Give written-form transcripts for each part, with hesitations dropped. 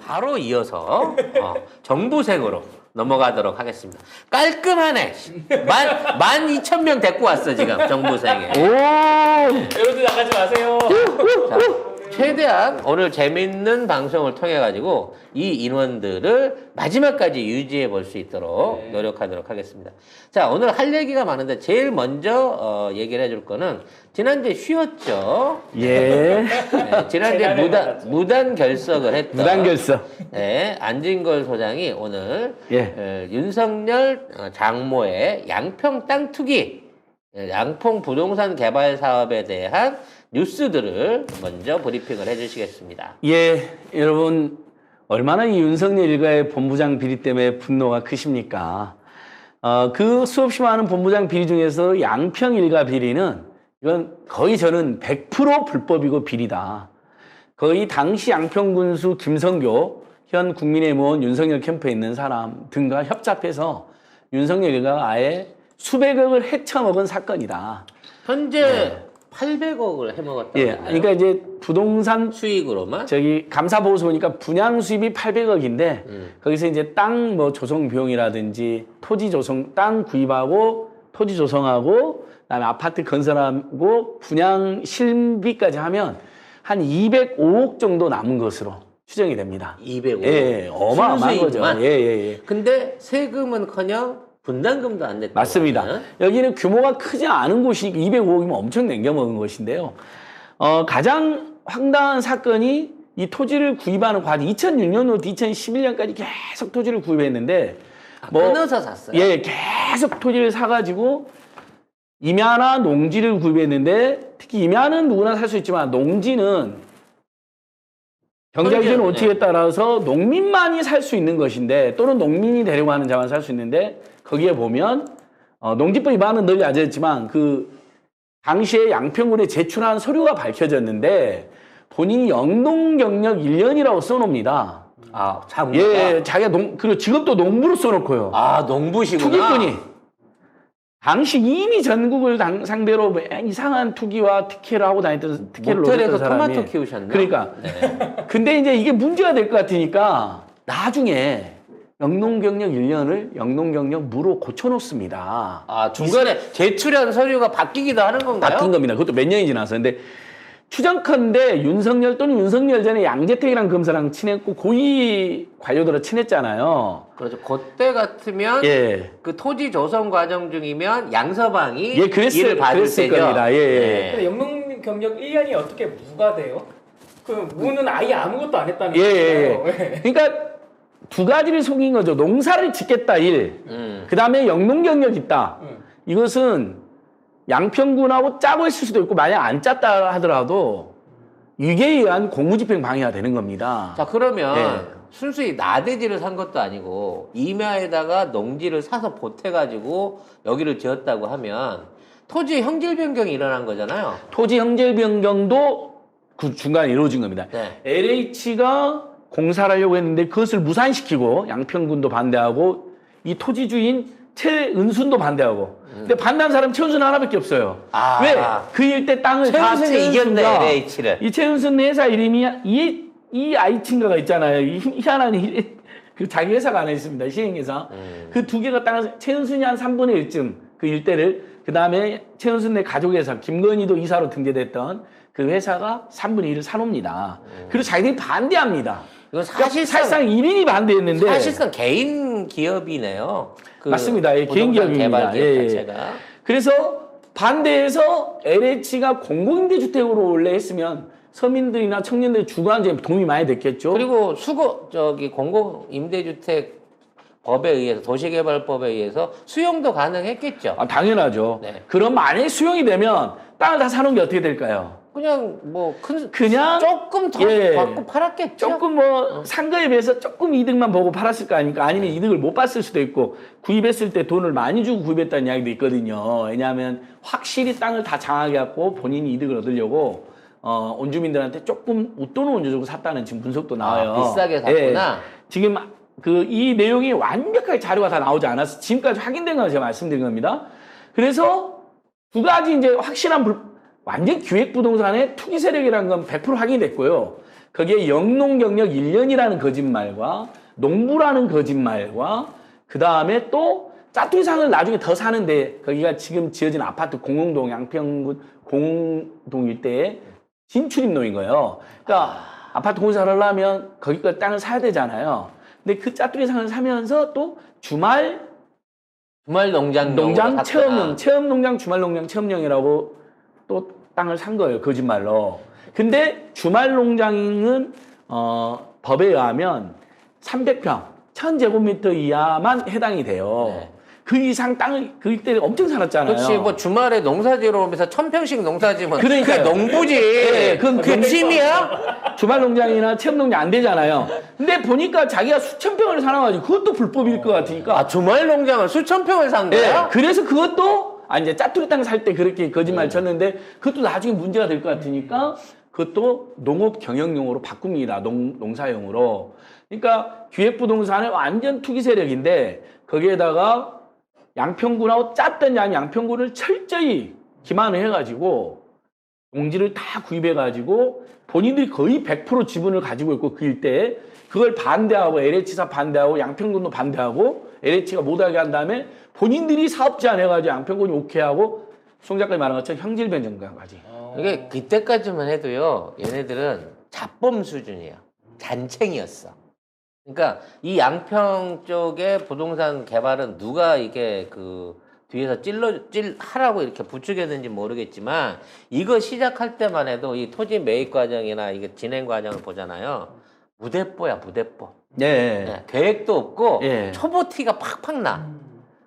바로 이어서 정부생으로 넘어가도록 하겠습니다. 깔끔하네. 12,000명 데리고 왔어 지금 정부생에. 여러분들 나가지 마세요. 자, 최대한 오늘 재밌는 방송을 통해 가지고 이 인원들을 마지막까지 유지해 볼 수 있도록 노력하도록 하겠습니다. 자, 오늘 할 얘기가 많은데 제일 먼저 얘기를 해줄 거는 지난주에 쉬었죠. 예. 네, 지난주에 무단 결석을 했던 무단 결석. 네, 안진걸 소장이 오늘 윤석열 장모의 양평 땅 투기, 양평 부동산 개발 사업에 대한 뉴스들을 먼저 브리핑을 해주시겠습니다. 예, 여러분 얼마나 이 윤석열 일가의 본부장 비리 때문에 분노가 크십니까? 그 수없이 많은 본부장 비리 중에서 양평 일가 비리는 이건 거의 저는 100% 불법이고 비리다. 거의 당시 양평군수 김성교 현 국민의힘 의원 윤석열 캠프에 있는 사람 등과 협잡해서 윤석열 일가가 아예 수백억을 헤쳐먹은 사건이다. 현재 800억을 해먹었다고. 예, 그러니까 이제 부동산 수익으로만? 감사보고서 보니까 분양 수입이 800억인데 거기서 이제 땅 뭐 조성 비용이라든지 토지 조성, 땅 구입하고 토지 조성하고 그다음에 아파트 건설하고 분양 실비까지 하면 한 205억 정도 남은 것으로 추정이 됩니다. 205억. 예, 어마어마한 거죠. 예. 근데 세금은커녕 분담금도 안 냈다. 맞습니다. 여기는 규모가 크지 않은 곳이 205억이면 엄청 남겨먹은 것인데요. 가장 황당한 사건이 이 토지를 구입하는 과정, 2006년부터 2011년까지 계속 토지를 구입했는데, 끊어서 샀어요? 예, 계속 토지를 사가지고 임야나 농지를 구입했는데, 특히 임야는 누구나 살 수 있지만 농지는 경자기준 원칙에 따라서 농민만이 살 수 있는 것인데, 또는 농민이 되려고 하는 자만 살 수 있는데, 거기에 보면 농지법 위반은 널리 알려졌지만 그 당시에 양평군에 제출한 서류가 밝혀졌는데 본인이 영농 경력 1년이라고 써놓습니다. 아, 장모가? 예, 자기가 그리고 직업도 농부로 써놓고요. 아, 농부시구나. 투기꾼이. 당시 이미 전국을 상대로 이상한 투기와 특혜를 하고 다녔던 특혜를 모텔에서 노렸던 사람이. 토마토 키우셨나? 그러니까. 근데 이제 이게 문제가 될 것 같으니까 나중에 영농 경력 1년을 영농 경력 무로 고쳐놓습니다. 아, 중간에 제출한 서류가 바뀌기도 하는 건가요? 바뀐 겁니다. 그것도 몇 년이 지나서. 근데 추정컨대 윤석열 또는 윤석열 전에 양재택이라는 검사랑 친했고 고위 관료들하고 친했잖아요. 그렇죠. 그때 같으면 그 토지 조성 과정 중이면 양서방이 일을 받을 때죠. 겁니다. 근데 영농 경력 1년이 어떻게 무가 돼요? 그 무는 아예 아무것도 안 했다는 거예요. 그러니까 두 가지를 속인 거죠. 농사를 짓겠다, 그 다음에 영농 경력 있다. 이것은 양평군하고 짜고 있을 수도 있고, 만약 안 짰다 하더라도 위계에 의한 공무집행 방해가 되는 겁니다. 자, 그러면 순수히 나대지를 산 것도 아니고 임야에다가 농지를 사서 보태가지고 여기를 지었다고 하면 토지 형질 변경이 일어난 거잖아요. 토지 형질 변경도 그 중간에 이루어진 겁니다. LH가 공사를 하려고 했는데 그것을 무산시키고 양평군도 반대하고 이 토지 주인 최은순도 반대하고. 근데 반대한 사람 최은순 하나밖에 없어요. 왜? 그 일대 땅을 다 최은순이 이겼네, LH를. 이 최은순 회사 이름이 이 아이친가가 있잖아요. 이 희한한 그 자기 회사가 하나 있습니다. 시행회사. 그 두 개가 땅을 최은순이 한 3분의 1쯤 그 일대를, 그 다음에 최은순의 가족회사 김건희도 이사로 등재됐던 그 회사가 3분의 1을 사놉니다. 그리고 자기들이 반대합니다. 이건 사실상 1인이 반대했는데 사실상 개인 기업이네요. 그 맞습니다. 개인 기업입니다. 개발 기업 자체가. 그래서 반대해서 LH가 공공임대주택으로 원래 했으면 서민들이나 청년들 주거안정에 도움이 많이 됐겠죠. 그리고 공공임대주택 법에 의해서 도시개발법에 의해서 수용도 가능했겠죠. 당연하죠. 그럼 만약에 수용이 되면 땅을 다 사놓은 게 어떻게 될까요? 그냥 그냥 조금 더 받고 팔았겠죠. 조금 산 거에 비해서 조금 이득만 보고 팔았을 거 아닙니까? 아니면 이득을 못 봤을 수도 있고, 구입했을 때 돈을 많이 주고 구입했다는 이야기도 있거든요. 왜냐하면 확실히 땅을 다 장악해 갖고 본인이 이득을 얻으려고 원주민들한테 조금 웃돈을 얹어주고 샀다는 지금 분석도 나와요. 비싸게 샀구나. 지금 이 내용이 완벽하게 자료가 다 나오지 않아서 지금까지 확인된 걸 제가 말씀드린 겁니다. 그래서 두 가지 이제 확실한 완전 기획부동산의 투기 세력이라는 건 100% 확인됐고요. 거기에 영농 경력 1년이라는 거짓말과 농부라는 거짓말과 그 다음에 또 짜투리상을 나중에 더 사는데 거기가 지금 지어진 아파트 공흥동 양평군 공흥동 일대에 진출입로인 거예요. 그러니까 아파트 공사를 하려면 거기까지 땅을 사야 되잖아요. 근데 그 짜투리상을 사면서 또 주말 농장 체험 농장, 주말 농장 체험용이라고 또 땅을 산 거예요. 거짓말로. 근데 주말 농장은 법에 의하면 300평, 1000제곱미터 이하만 해당이 돼요. 네. 그 이상 땅을 그 이때 엄청 살았잖아요. 그렇지, 뭐 주말에 농사지러 오면서 1000평씩 농사지면 그러니까요. 그게 농부지. 네, 그게 취미야? 주말 농장이나 체험 농장 안 되잖아요. 근데 보니까 자기가 수천 평을 사놔가지고 그것도 불법일 것 같으니까. 아, 주말 농장을 수천 평을 산 거야? 네, 그래서 그것도 이제 짜투리 땅 살 때 그렇게 거짓말 쳤는데 그것도 나중에 문제가 될 것 같으니까 그것도 농업 경영용으로 바꿉니다. 농사용으로. 그러니까 기획부동산은 완전 투기 세력인데 거기에다가 양평군하고 짰던 양평군을 철저히 기만을 해가지고 농지를 다 구입해가지고 본인들이 거의 100% 지분을 가지고 있고 그 일대에 그걸 반대하고 LH사 반대하고 양평군도 반대하고 LH가 못하게 한 다음에 본인들이 사업 제안해가지고 양평군이 오케이하고 송 작가님 말한 것처럼 형질변 정도까지. 이게 그때까지만 해도요, 얘네들은 잡범 수준이에요. 잔챙이였어. 그러니까 이 양평 쪽의 부동산 개발은 누가 이게 그 뒤에서 하라고 이렇게 부추겼는지 모르겠지만 이거 시작할 때만 해도 이 토지 매입 과정이나 이게 진행 과정을 보잖아요. 무대뽀야, 무대뽀. 네. 네, 계획도 없고 예. 초보 티가 팍팍 나.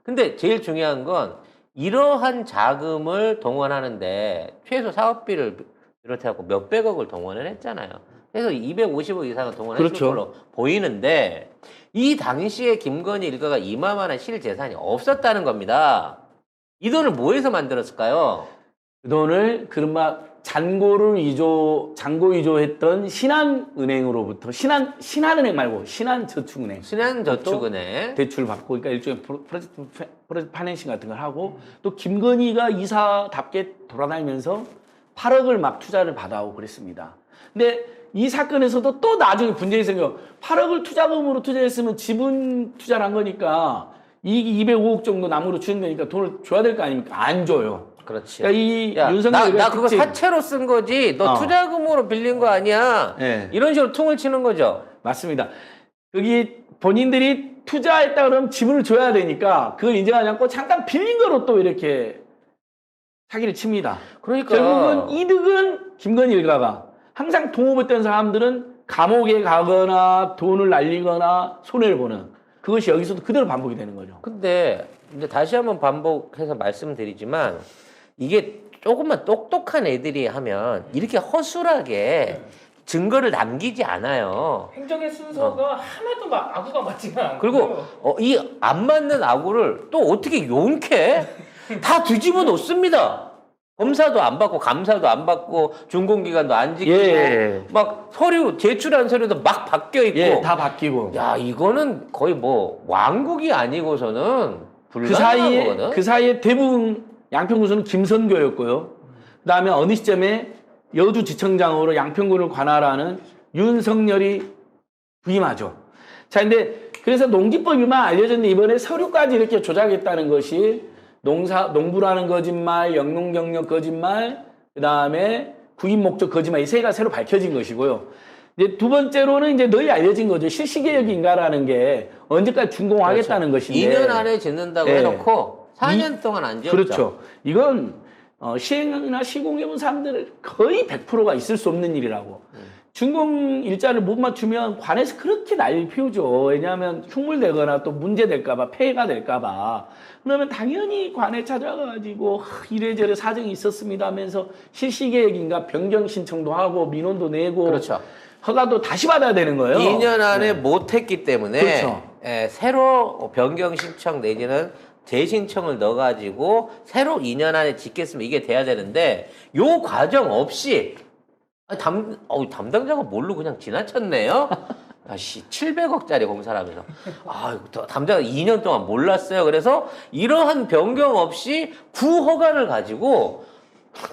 근데 제일 중요한 건 이러한 자금을 동원하는데 최소 사업비를 비롯해갖고 몇백억을 동원을 했잖아요. 그래서 250억 이상을 동원했을 그렇죠. 걸로 보이는데 이 당시에 김건희 일가가 이만한 실재산이 없었다는 겁니다. 이 돈을 뭐해서 만들었을까요? 그 돈을 그른바 잔고 위조했던 신한은행으로부터 신한은행 말고 신한저축은행 신한저축은행 대출 받고 그러니까 일종의 프로젝트 파이낸싱 같은 걸 하고 또 김건희가 이사답게 돌아다니면서 8억을 막 투자를 받아오고 그랬습니다. 근데 이 사건에서도 또 나중에 분쟁이 생겨 8억을 투자금으로 투자했으면 지분 투자를 한 거니까 이익이 205억 정도 남으로 주는 거니까 돈을 줘야 될 거 아닙니까? 안 줘요. 그렇지. 그러니까 이 야, 윤석열 나 그거 사채로 쓴 거지. 너 투자금으로 빌린 거 아니야. 네. 이런 식으로 퉁을 치는 거죠. 맞습니다. 여기 본인들이 투자했다 그러면 지분을 줘야 되니까 그걸 인정하지 않고 잠깐 빌린 거로 또 이렇게 사기를 칩니다. 그러니까 결국은 이득은 김건희 일가가 항상 동업했던 사람들은 감옥에 가거나 돈을 날리거나 손해를 보는 그것이 여기서도 그대로 반복이 되는 거죠. 근데 이제 다시 한번 반복해서 말씀드리지만 이게 조금만 똑똑한 애들이 하면 이렇게 허술하게 증거를 남기지 않아요. 행정의 순서가 하나도 막 아구가 맞지가 않고 그리고 이 안 맞는 아구를 또 어떻게 용케 다 뒤집어 놓습니다. 검사도 안 받고 감사도 안 받고 준공기관도 안 지키고 예. 막 서류 제출한 서류도 막 바뀌어 있고 예, 다 바뀌고. 야 이거는 거의 뭐 왕국이 아니고서는 불가능한 거거든. 그 사이에 대부분 양평군수는 김선교였고요. 그다음에 어느 시점에 여주지청장으로 양평군을 관할하는 윤석열이 부임하죠. 자, 근데 그래서 농지법이만 알려졌는데 이번에 서류까지 이렇게 조작했다는 것이 농부라는 거짓말, 영농경력 거짓말, 그다음에 구입 목적 거짓말 이 세 가지 새로 밝혀진 것이고요. 이제 두 번째로는 이제 널리 알려진 거죠. 실시계획인가라는 게 언제까지 준공하겠다는 그렇죠. 것인데 2년 안에 짓는다고 네. 해놓고 4년 동안 안 지었죠. 그렇죠. 이건 시행이나 시공해본 사람들 거의 100%가 있을 수 없는 일이라고. 준공 일자를 못 맞추면 관에서 그렇게 난리 피우죠. 왜냐하면 흉물되거나 또 문제될까봐 폐해가 될까봐. 그러면 당연히 관에 찾아가가지고 이래저래 사정이 있었습니다 하면서 실시계획인가 변경 신청도 하고 민원도 내고 그렇죠. 허가도 다시 받아야 되는 거예요. 2년 안에 못했기 때문에 그렇죠. 새로 변경 신청 내지는 재신청을 넣어가지고 새로 2년 안에 짓겠으면 이게 돼야 되는데 요 과정 없이 담당자가 뭘로 그냥 지나쳤네요. 아씨 700억짜리 공사를 하면서 담당자 2년 동안 몰랐어요. 그래서 이러한 변경 없이 구허가를 가지고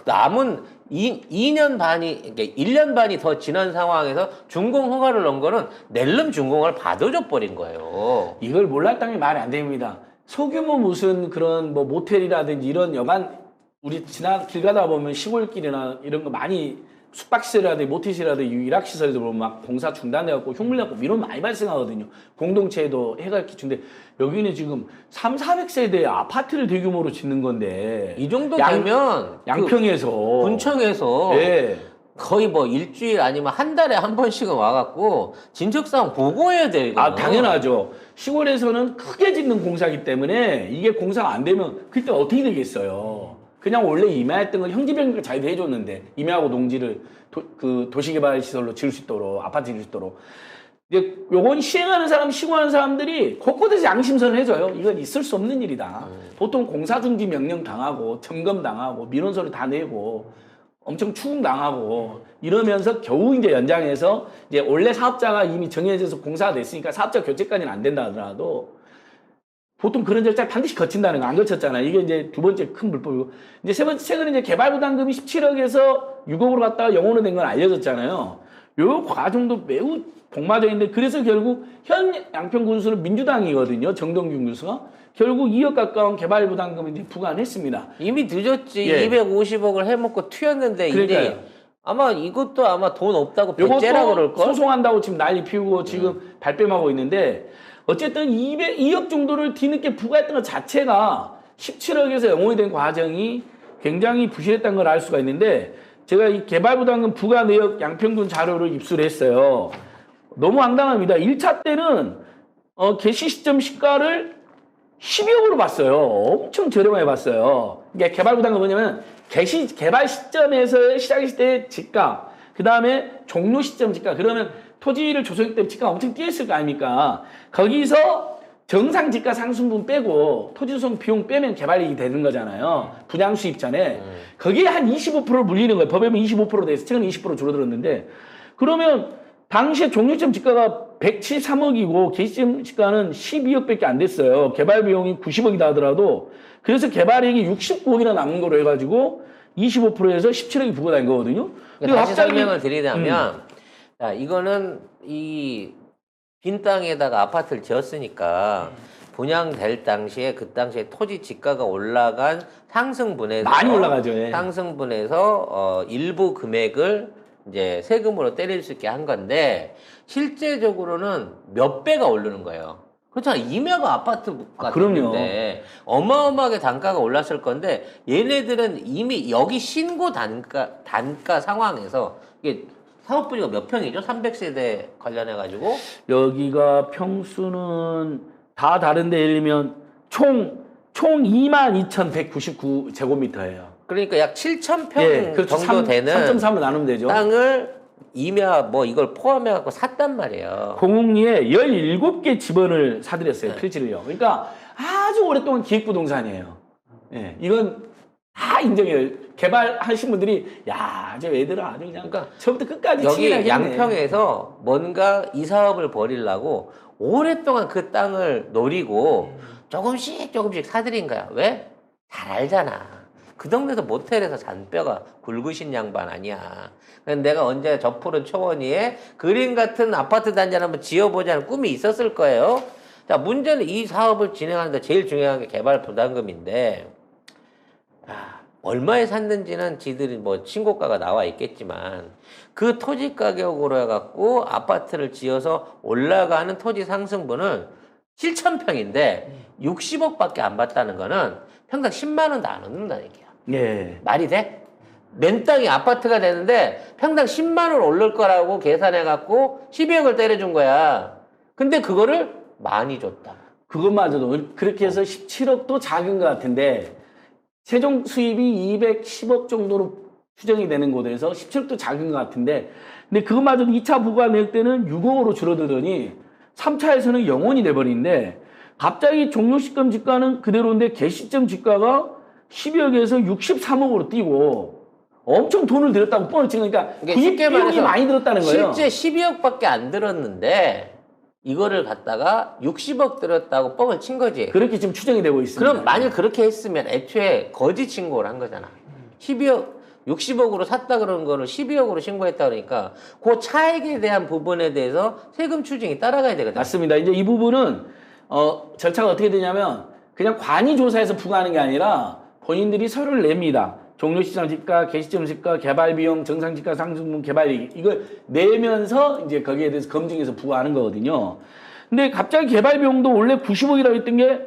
남은 2년 반이, 그러니까 1년 반이 더 지난 상황에서 준공 허가를 넣은 거는 낼름 준공을 받아줘 버린 거예요. 이걸 몰랐다는 게 말이 안 됩니다. 소규모 무슨 그런 뭐 모텔이라든지 이런 여간 우리 길 가다 보면 시골길이나 이런 거 많이 숙박시설이라든지 모텔시설이라든지 일학시설도 보면 막 공사 중단돼갖고 흉물나고 이런 많이 발생하거든요. 공동체에도 해가 기준데 여기는 지금 300-400세대 아파트를 대규모로 짓는 건데 이 정도 되면 양평에서 군청에서 예. 거의 뭐 일주일 아니면 한 달에 한 번씩은 와갖고 진척사항 보고해야 돼요. 이거는. 아, 당연하죠. 시골에서는 크게 짓는 공사기 때문에 이게 공사가 안 되면 그때 어떻게 되겠어요. 그냥 원래 임야했던 걸 형지병리가 잘 해줬는데 임야하고 농지를 도시개발시설로 지을 수 있도록 아파트 지을 수 있도록 이제 요건 시행하는 사람들이 곳곳에서 양심선을 해줘요. 이건 있을 수 없는 일이다. 보통 공사중지 명령 당하고 점검 당하고 민원서를 다 내고 엄청 추궁당하고 이러면서 겨우 이제 연장해서 이제 원래 사업자가 이미 정해져서 공사가 됐으니까 사업자 교체까지는 안 된다 하더라도 보통 그런 절차를 반드시 거친다는 거 안 거쳤잖아요. 이게 이제 두 번째 큰 불법이고 이제 세 번째 최근에 이제 개발부담금이 17억에서 6억으로 갔다가 0으로 된 건 알려졌잖아요. 요 과정도 매우 복마적인데 그래서 결국 현 양평군수는 민주당이거든요. 정동균 군수가 결국 2억 가까운 개발부담금을 이제 부과했습니다. 이미 늦었지. 예. 250억을 해먹고 튀었는데 그러니까요. 이제 아마 이것도 아마 돈 없다고 배째라 그럴 걸. 소송한다고 지금 난리 피우고 지금 발뺌하고 있는데 어쨌든 2억 정도를 뒤늦게 부과했던 것 자체가 17억에서 영원이 된 과정이 굉장히 부실했다는 걸 알 수가 있는데 제가 이 개발부담금 부과 내역 양평군 자료를 입수를 했어요. 너무 황당합니다. 1차 때는 개시 시점 시가를 12억으로 봤어요. 엄청 저렴하게 봤어요. 이게 개발부담금 뭐냐면 개발 시점에서 시작했을 때 지가, 그 다음에 종료 시점 지가, 그러면 토지를 조성했기 때문에 지가가 엄청 뛰었을 거 아닙니까? 거기서 정상 지가 상승분 빼고 토지 조성 비용 빼면 개발이익이 되는 거잖아요. 분양 수입 전에. 거기에 한 25%를 물리는 거예요. 법에 보면 25% 돼서 최근 20% 줄어들었는데 그러면 당시에 종료점 지가가 173억이고 개시점 지가는 12억밖에 안 됐어요. 개발 비용이 90억이다 하더라도 그래서 개발이익이 69억이나 남은 거로 해가지고 25%에서 17억이 부과된 거거든요. 근데 다시 설명을 드리자면 자, 이거는 이 빈 땅에다가 아파트를 지었으니까 분양될 당시에 그 당시에 토지 지가가 올라간 상승분에서 많이 올라가죠. 예. 상승분에서 일부 금액을 이제 세금으로 때릴 수 있게 한 건데 실제적으로는 몇 배가 오르는 거예요. 그렇잖아. 임야가 아파트 같은데 어마어마하게 단가가 올랐을 건데 얘네들은 이미 여기 신고 단가 상황에서 이게 사업 부지가 몇 평이죠? 300세대 관련해가지고 여기가 평수는 다 다른데 예를 들면 총 22,199제곱미터예요. 그러니까 약 7,000평 예, 그렇죠. 정도 되는 3.3으로 나누면 되죠. 땅을 임야 뭐 이걸 포함해갖고 샀단 말이에요. 공웅리에 17개 집원을 사들였어요. 필지를요. 그러니까 아주 오랫동안 기획부동산이에요. 예, 이건 다 인정해요. 개발하신 분들이 야, 저 애들은 아주 그냥 그러니까 처음부터 끝까지 여기 치밀하게 했네. 양평에서 뭔가 이 사업을 벌이려고 오랫동안 그 땅을 노리고 조금씩 사들인 거야. 왜? 잘 알잖아. 그 동네에서 모텔에서 잔뼈가 굵으신 양반 아니야. 근데 내가 언제 저 푸른 초원위에 그림 같은 아파트 단지를 한번 지어보자는 꿈이 있었을 거예요. 자, 문제는 이 사업을 진행하는데 제일 중요한 게 개발 부담금인데 얼마에 샀는지는 지들이 뭐 신고가가 나와 있겠지만 그 토지 가격으로 해갖고 아파트를 지어서 올라가는 토지 상승분은 7,000평인데 60억밖에 안 받다는 거는 평당 10만 원도 안 얻는다는 얘기야. 예. 말이 돼? 맨 땅이 아파트가 되는데 평당 10만 원 오를 거라고 계산해갖고 12억을 때려준 거야. 근데 그거를 많이 줬다. 그것마저도 그렇게 해서 17억도 작은 것 같은데 최종 수입이 210억 정도로 추정이 되는 곳에서 17억도 작은 것 같은데 근데 그것마저도 2차 부과 내역 때는 6억으로 줄어들더니 3차에서는 0원이 돼버리는데 갑자기 종료 시점 지가는 그대로인데 개시점 지가가 12억에서 63억으로 뛰고 엄청 돈을 들였다고 뻔을 찍으니까 구입 비용이 많이 들었다는 거예요. 실제 12억밖에 안 들었는데 이거를 갖다가 60억 들었다고 뻥을 친 거지. 그렇게 지금 추정이 되고 있습니다. 그럼 만일 그렇게 했으면 애초에 거짓 신고를 한 거잖아. 12억, 60억으로 샀다 그러는 거를 12억으로 신고했다 그러니까 그 차액에 대한 부분에 대해서 세금 추징이 따라가야 되거든요. 맞습니다. 이제 이 부분은 절차가 어떻게 되냐면 그냥 관이 조사해서 부과하는 게 아니라 본인들이 서류를 냅니다. 종료시장 집가, 개시점 집가, 개발 비용, 정상 집가, 상승분 개발이익 이걸 내면서 이제 거기에 대해서 검증해서 부과하는 거거든요. 근데 갑자기 개발 비용도 원래 90억이라고 했던 게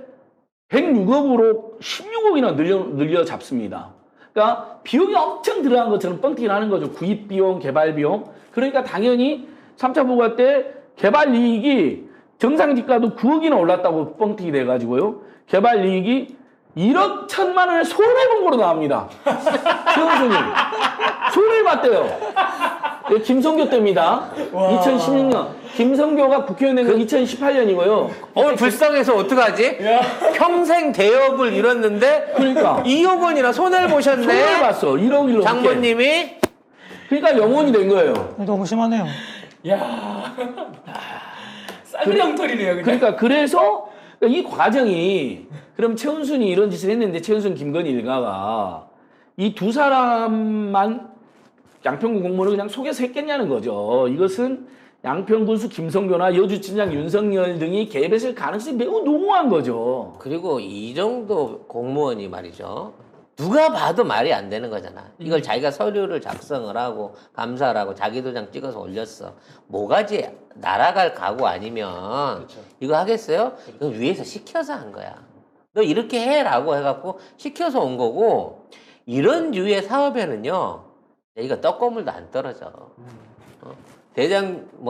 106억으로 16억이나 늘려 잡습니다. 그러니까 비용이 엄청 들어간 것처럼 뻥튀기를 하는 거죠. 구입 비용, 개발 비용. 그러니까 당연히 3차 부과 때 개발 이익이 정상 지가도 9억이나 올랐다고 뻥튀기 돼가지고요. 개발 이익이 1억 1천만 원의 손해본 거로 나옵니다. 최원수님. 손해를 봤대요. 네, 김성교 때입니다. 2016년. 김성교가 국회의원 된 건 2018년이고요. 오늘 불쌍해서 어떡하지? 평생 대업을 이뤘는데 그러니까 2억 원이나 손해를 보셨네. 손해를 봤어. 1억 1억. 장모님이. 그러니까 영원이 된 거예요. 너무 심하네요. 야, 쌍명털이네요. 그냥. 그러니까 그래서 이 과정이 그럼 최은순이 이런 짓을 했는데 최은순 김건희 일가가 이 두 사람만 양평군 공무원을 그냥 속여서 했겠냐는 거죠. 이것은 양평군수 김성교나 여주청장 윤석열 등이 개입했을 가능성이 매우 농후한 거죠. 그리고 이 정도 공무원이 말이죠. 누가 봐도 말이 안 되는 거잖아. 이걸 자기가 서류를 작성을 하고 감사를 하고 자기 도장 찍어서 올렸어. 뭐가지 날아갈 각오 아니면 이거 하겠어요? 이거 위에서 시켜서 한 거야. 너 이렇게 해라고 해갖고 시켜서 온 거고 이런 류의 사업에는요. 이거 떡고물도 안 떨어져.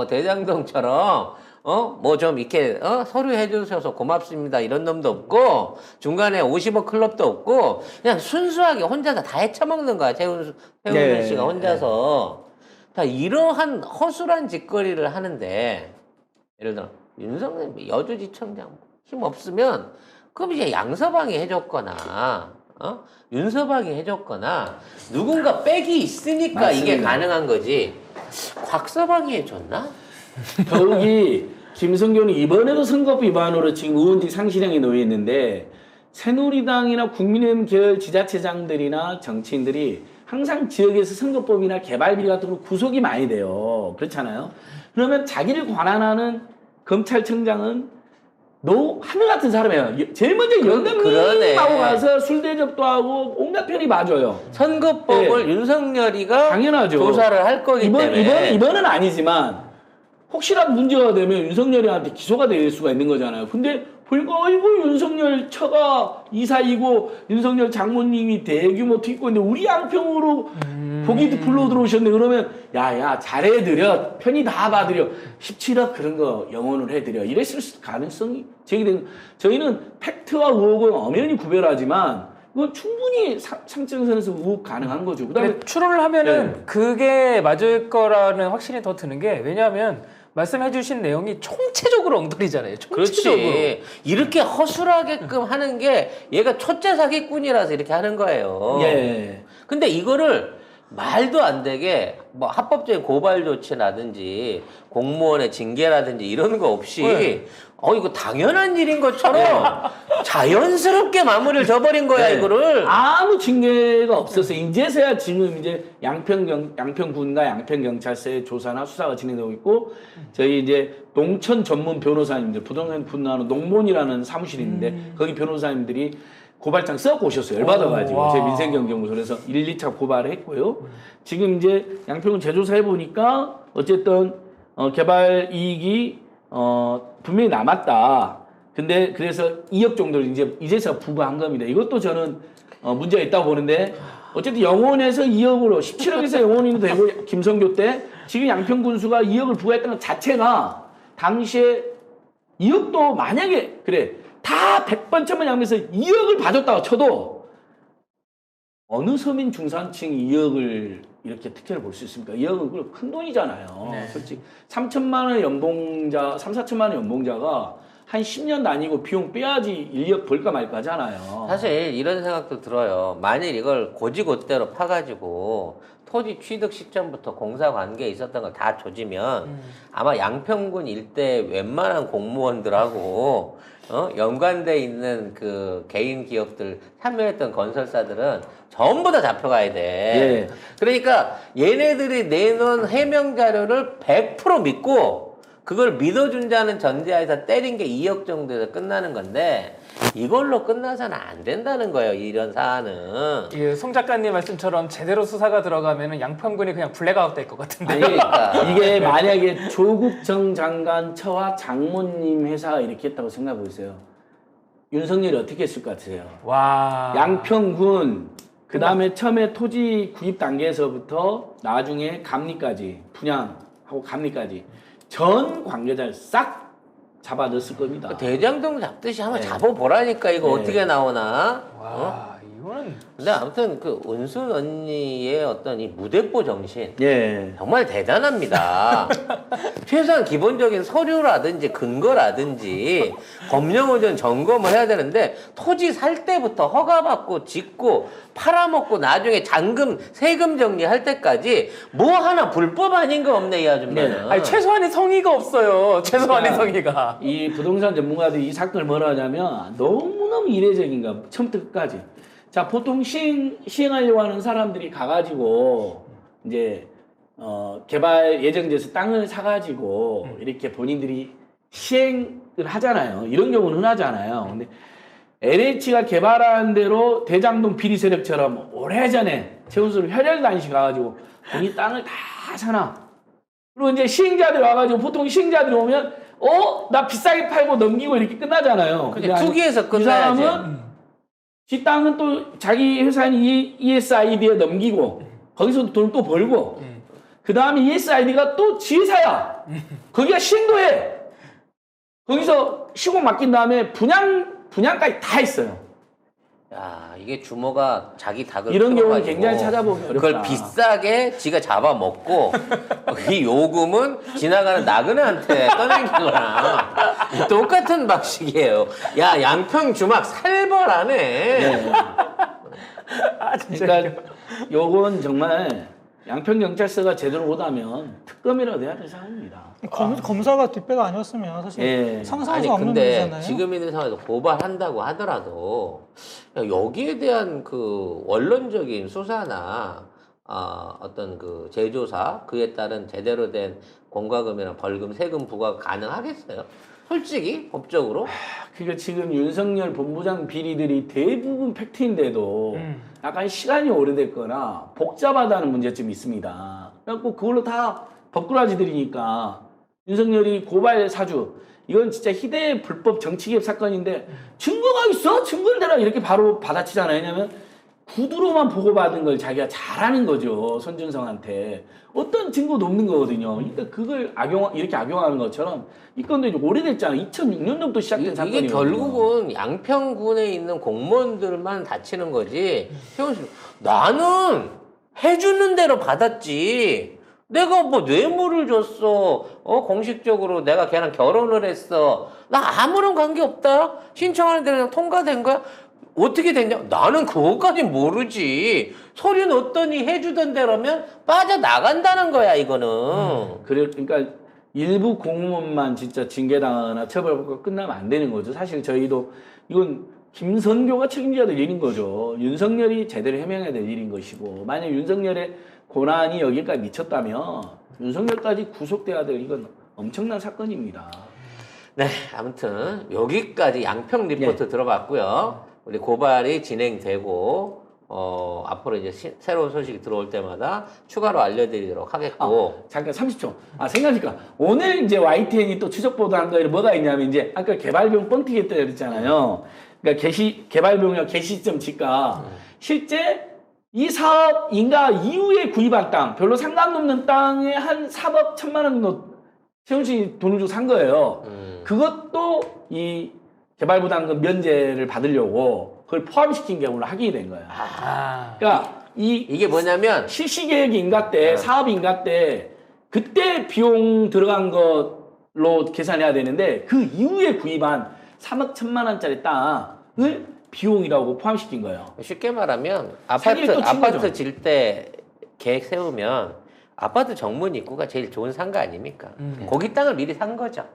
대장동처럼 뭐 좀 이렇게 서류 해주셔서 고맙습니다 이런 놈도 없고 중간에 50억 클럽도 없고 그냥 순수하게 혼자서 다 헤쳐먹는 거야. 최은순 네. 씨가 혼자서 다 이러한 허술한 짓거리를 하는데 예를 들어 윤석열 여주지청장 힘 없으면 그럼 이제 양서방이 해줬거나 윤서방이 해줬거나 누군가 백이 있으니까 맞습니다. 이게 가능한 거지. 곽서방이 해줬나? 더욱이 김성교는 이번에도 선거법 위반으로 지금 의원직 상실형에 놓여 있는데 새누리당이나 국민의힘 계열 지자체장들이나 정치인들이 항상 지역에서 선거법이나 개발비리 같은 거 구속이 많이 돼요. 그렇잖아요. 그러면 자기를 관할하는 검찰청장은 너 하늘 같은 사람이에요. 제일 먼저 연금님하고 가서 술 대접도 하고 온갖 편이 맞아요. 선거법을 윤석열이가 당연하죠. 조사를 할 거기 때문에 이번은 아니지만 혹시라도 문제가 되면 윤석열이한테 기소가 될 수가 있는 거잖아요. 근데 보니까 아이고 윤석열 처가 이사이고 윤석열 장모님이 대규모 투입고인데 우리 양평으로 보기도 불러 들어오셨네. 그러면 야야 잘해드려 편히 다 봐드려 17억 그런 거 영원을 해드려 이랬을 가능성이 제기된. 저희는 팩트와 의혹은 엄연히 구별하지만 이건 충분히 상정선에서 의혹 가능한 거죠. 그다음에 추론을 하면은 네. 그게 맞을 거라는 확신이 더 드는 게 왜냐하면 말씀해주신 내용이 총체적으로 엉터리잖아요. 총체적으로. 그렇지. 이렇게 허술하게끔 하는 게 얘가 초짜 사기꾼이라서 이렇게 하는 거예요. 예. 근데 이거를 말도 안 되게 뭐 합법적인 고발 조치라든지 공무원의 징계라든지 이런 거 없이 네. 이거 당연한 일인 것처럼 자연스럽게 마무리를 져버린 거야. 네. 이거를. 아무 징계가 없었어요. 이제서야 지금 이제 양평군과 양평경찰서의 조사나 수사가 진행되고 있고 저희 이제 농촌 전문 변호사님들 부동산 분노하는 농몬이라는 사무실이 있는데 거기 변호사님들이 고발장 써갖고 오셨어요. 열받아가지고 제 민생경제연구소 그래서 1, 2차 고발을 했고요. 지금 이제 양평군 재조사 해보니까 어쨌든 개발 이익이 분명히 남았다. 근데 그래서 2억 정도를 이제서 부과한 겁니다. 이것도 저는 문제가 있다고 보는데 어쨌든 영원에서 2억으로 17억에서 영원이 되고 김성교 때 지금 양평군수가 2억을 부과했다는 것 자체가 당시에 2억도 만약에 그래 다 100번 천번 양면서 2억을 봐줬다고 쳐도 어느 서민 중산층이 2억을 이렇게 특혜를 볼 수 있습니까? 2억은 큰 돈이잖아요. 네. 솔직히 3천만 원 연봉자, 3, 4천만 원 연봉자가 한 10년 다니고 비용 빼야지 1억 벌까 말까 하잖아요. 사실 이런 생각도 들어요. 만일 이걸 고지고대로 파가지고 토지 취득 시점부터 공사 관계에 있었던 걸 다 조지면 아마 양평군 일대 웬만한 공무원들하고 연관돼 있는 그 개인 기업들 참여했던 건설사들은 전부 다 잡혀가야 돼. 예. 그러니까 얘네들이 내놓은 해명 자료를 100% 믿고 그걸 믿어준 자는 전제하에서 때린 게 2억 정도에서 끝나는 건데 이걸로 끝나서는 안 된다는 거예요. 이런 사안은. 예, 송 작가님 말씀처럼 제대로 수사가 들어가면은 양평군이 그냥 블랙아웃 될 것 같은데. 아니, 그러니까. 이게 만약에 조국 전 장관 처와 장모님 회사가 이렇게 했다고 생각해 보세요. 윤석열이 어떻게 했을 것 같으세요? 와. 양평군 그 다음에 처음에 토지 구입 단계에서부터 나중에 감리까지 분양하고 감리까지 전 관계자를 싹 잡아 넣었을 겁니다. 대장동 잡듯이 한번 네. 잡아보라니까 이거 네. 어떻게 나오나. 와, 이거는 근데 아무튼 그 은순 언니의 어떤 이 무대뽀 정신 예. 정말 대단합니다. 최소한 기본적인 서류라든지 근거라든지 검령의전 점검을 해야 되는데 토지 살 때부터 허가받고 짓고 팔아먹고 나중에 잔금 세금 정리할 때까지 뭐 하나 불법 아닌 거 없네 이 아줌마는. 아니 최소한의 성의가 없어요. 최소한의 성의가. 이 부동산 전문가들이 이 사건을 뭐라 하냐면 너무너무 이례적인 거 처음부터 끝까지. 자, 보통 시행하려고 하는 사람들이 가가지고 이제 개발 예정지에서 땅을 사가지고 이렇게 본인들이 시행을 하잖아요. 이런 경우는 흔하잖아요. 근데 LH가 개발한 대로 대장동 비리 세력처럼 오래전에 최은수를 혈혈단시 가가지고 본인 땅을 다 사나. 그리고 이제 시행자들이 와가지고 보통 시행자들이 오면 나 비싸게 팔고 넘기고 이렇게 끝나잖아요. 근데 투기에서 이 끝나야지. 사람은 지 땅은 또 자기 회사인 ESID에 넘기고 거기서 돈을 또 벌고 그 다음에 ESID가 또 지회사야. 거기가 시행도 해. 거기서 시공 맡긴 다음에 분양까지 다 했어요. 야, 이게 주모가 자기 닭을 이런 경우는 키워가지고 굉장히 찾아보기 어렵다. 그걸 비싸게 지가 잡아먹고 이 요금은 지나가는 나그네한테 떠넘기거나 똑같은 방식이에요. 야, 양평 주막 살벌하네. 네. 아, 진짜. 그러니까 요건 정말 양평경찰서가 제대로 오다면 특검이라도 해야 될 상황입니다. 검사가 뒷배가 아니었으면 사실 예. 상상할 아니 수 없는 근데 일이잖아요. 지금 있는 상황에서 고발한다고 하더라도 여기에 대한 그 원론적인 수사나 어떤 그 재조사 그에 따른 제대로 된 공과금이나 벌금 세금 부과가 가능하겠어요? 솔직히 법적으로? 그러니까 지금 윤석열 본부장 비리들이 대부분 팩트인데도 약간 시간이 오래됐거나 복잡하다는 문제점이 있습니다. 그래갖고 그걸로 다 법꾸라지들이니까 윤석열이 고발 사주 이건 진짜 희대의 불법 정치개입 사건인데 증거가 있어? 증거를 대라 이렇게 바로 받아치잖아요. 왜냐면 구두로만 보고받은 걸 자기가 잘하는 거죠. 손준성한테. 어떤 증거도 없는 거거든요. 그러니까 그걸 이렇게 악용하는 것처럼 이 건도 이제 오래됐잖아요. 2006년도부터 시작된 사건이거든요. 이게 결국은 양평군에 있는 공무원들만 다치는 거지. 최원수, 나는 해주는 대로 받았지. 내가 뭐 뇌물을 줬어. 공식적으로 내가 걔랑 결혼을 했어. 나 아무런 관계 없다. 신청하는 대로 그냥 통과된 거야. 어떻게 됐냐? 나는 그것까지 모르지. 서류는 어떠니 해주던 대로면 빠져나간다는 거야, 이거는. 그러니까 일부 공무원만 진짜 징계당하거나 처벌받고 끝나면 안 되는 거죠. 사실 저희도 이건 김선교가 책임져야 될 일인 거죠. 윤석열이 제대로 해명해야 될 일인 것이고 만약 윤석열의 고난이 여기까지 미쳤다면 윤석열까지 구속돼야 될 이건 엄청난 사건입니다. 네, 아무튼 여기까지 양평 리포트 들어봤고요. 우리 고발이 진행되고 앞으로 이제 새로운 소식이 들어올 때마다 추가로 알려드리도록 하겠고. 잠깐 30초. 생각하니까 오늘 이제 YTN이 또 추적 보도한 거에 뭐가 있냐면 이제 아까 개발비용 뻥튀기 했다 그랬잖아요. 그러니까 개발비용이랑 개시 시점 지가 실제 이 사업 인가 이후에 구입한 땅 별로 상관없는 땅에 한 4억 1천만 원 정도 최훈식이 돈을 주고 산 거예요. 그것도 이 개발부담금 면제를 받으려고 그걸 포함시킨 경우를 하게 된 거예요. 그러니까 이게 뭐냐면 실시계획 인가 때 사업 인가 때 그때 비용 들어간 걸로 계산해야 되는데 그 이후에 구입한 3억 1천만 원짜리 땅을 비용이라고 포함시킨 거예요. 쉽게 말하면 사기를 또 친 아파트 거죠. 질 때 계획 세우면 아파트 정문 입구가 제일 좋은 산 거 아닙니까? 거기 땅을 미리 산 거죠.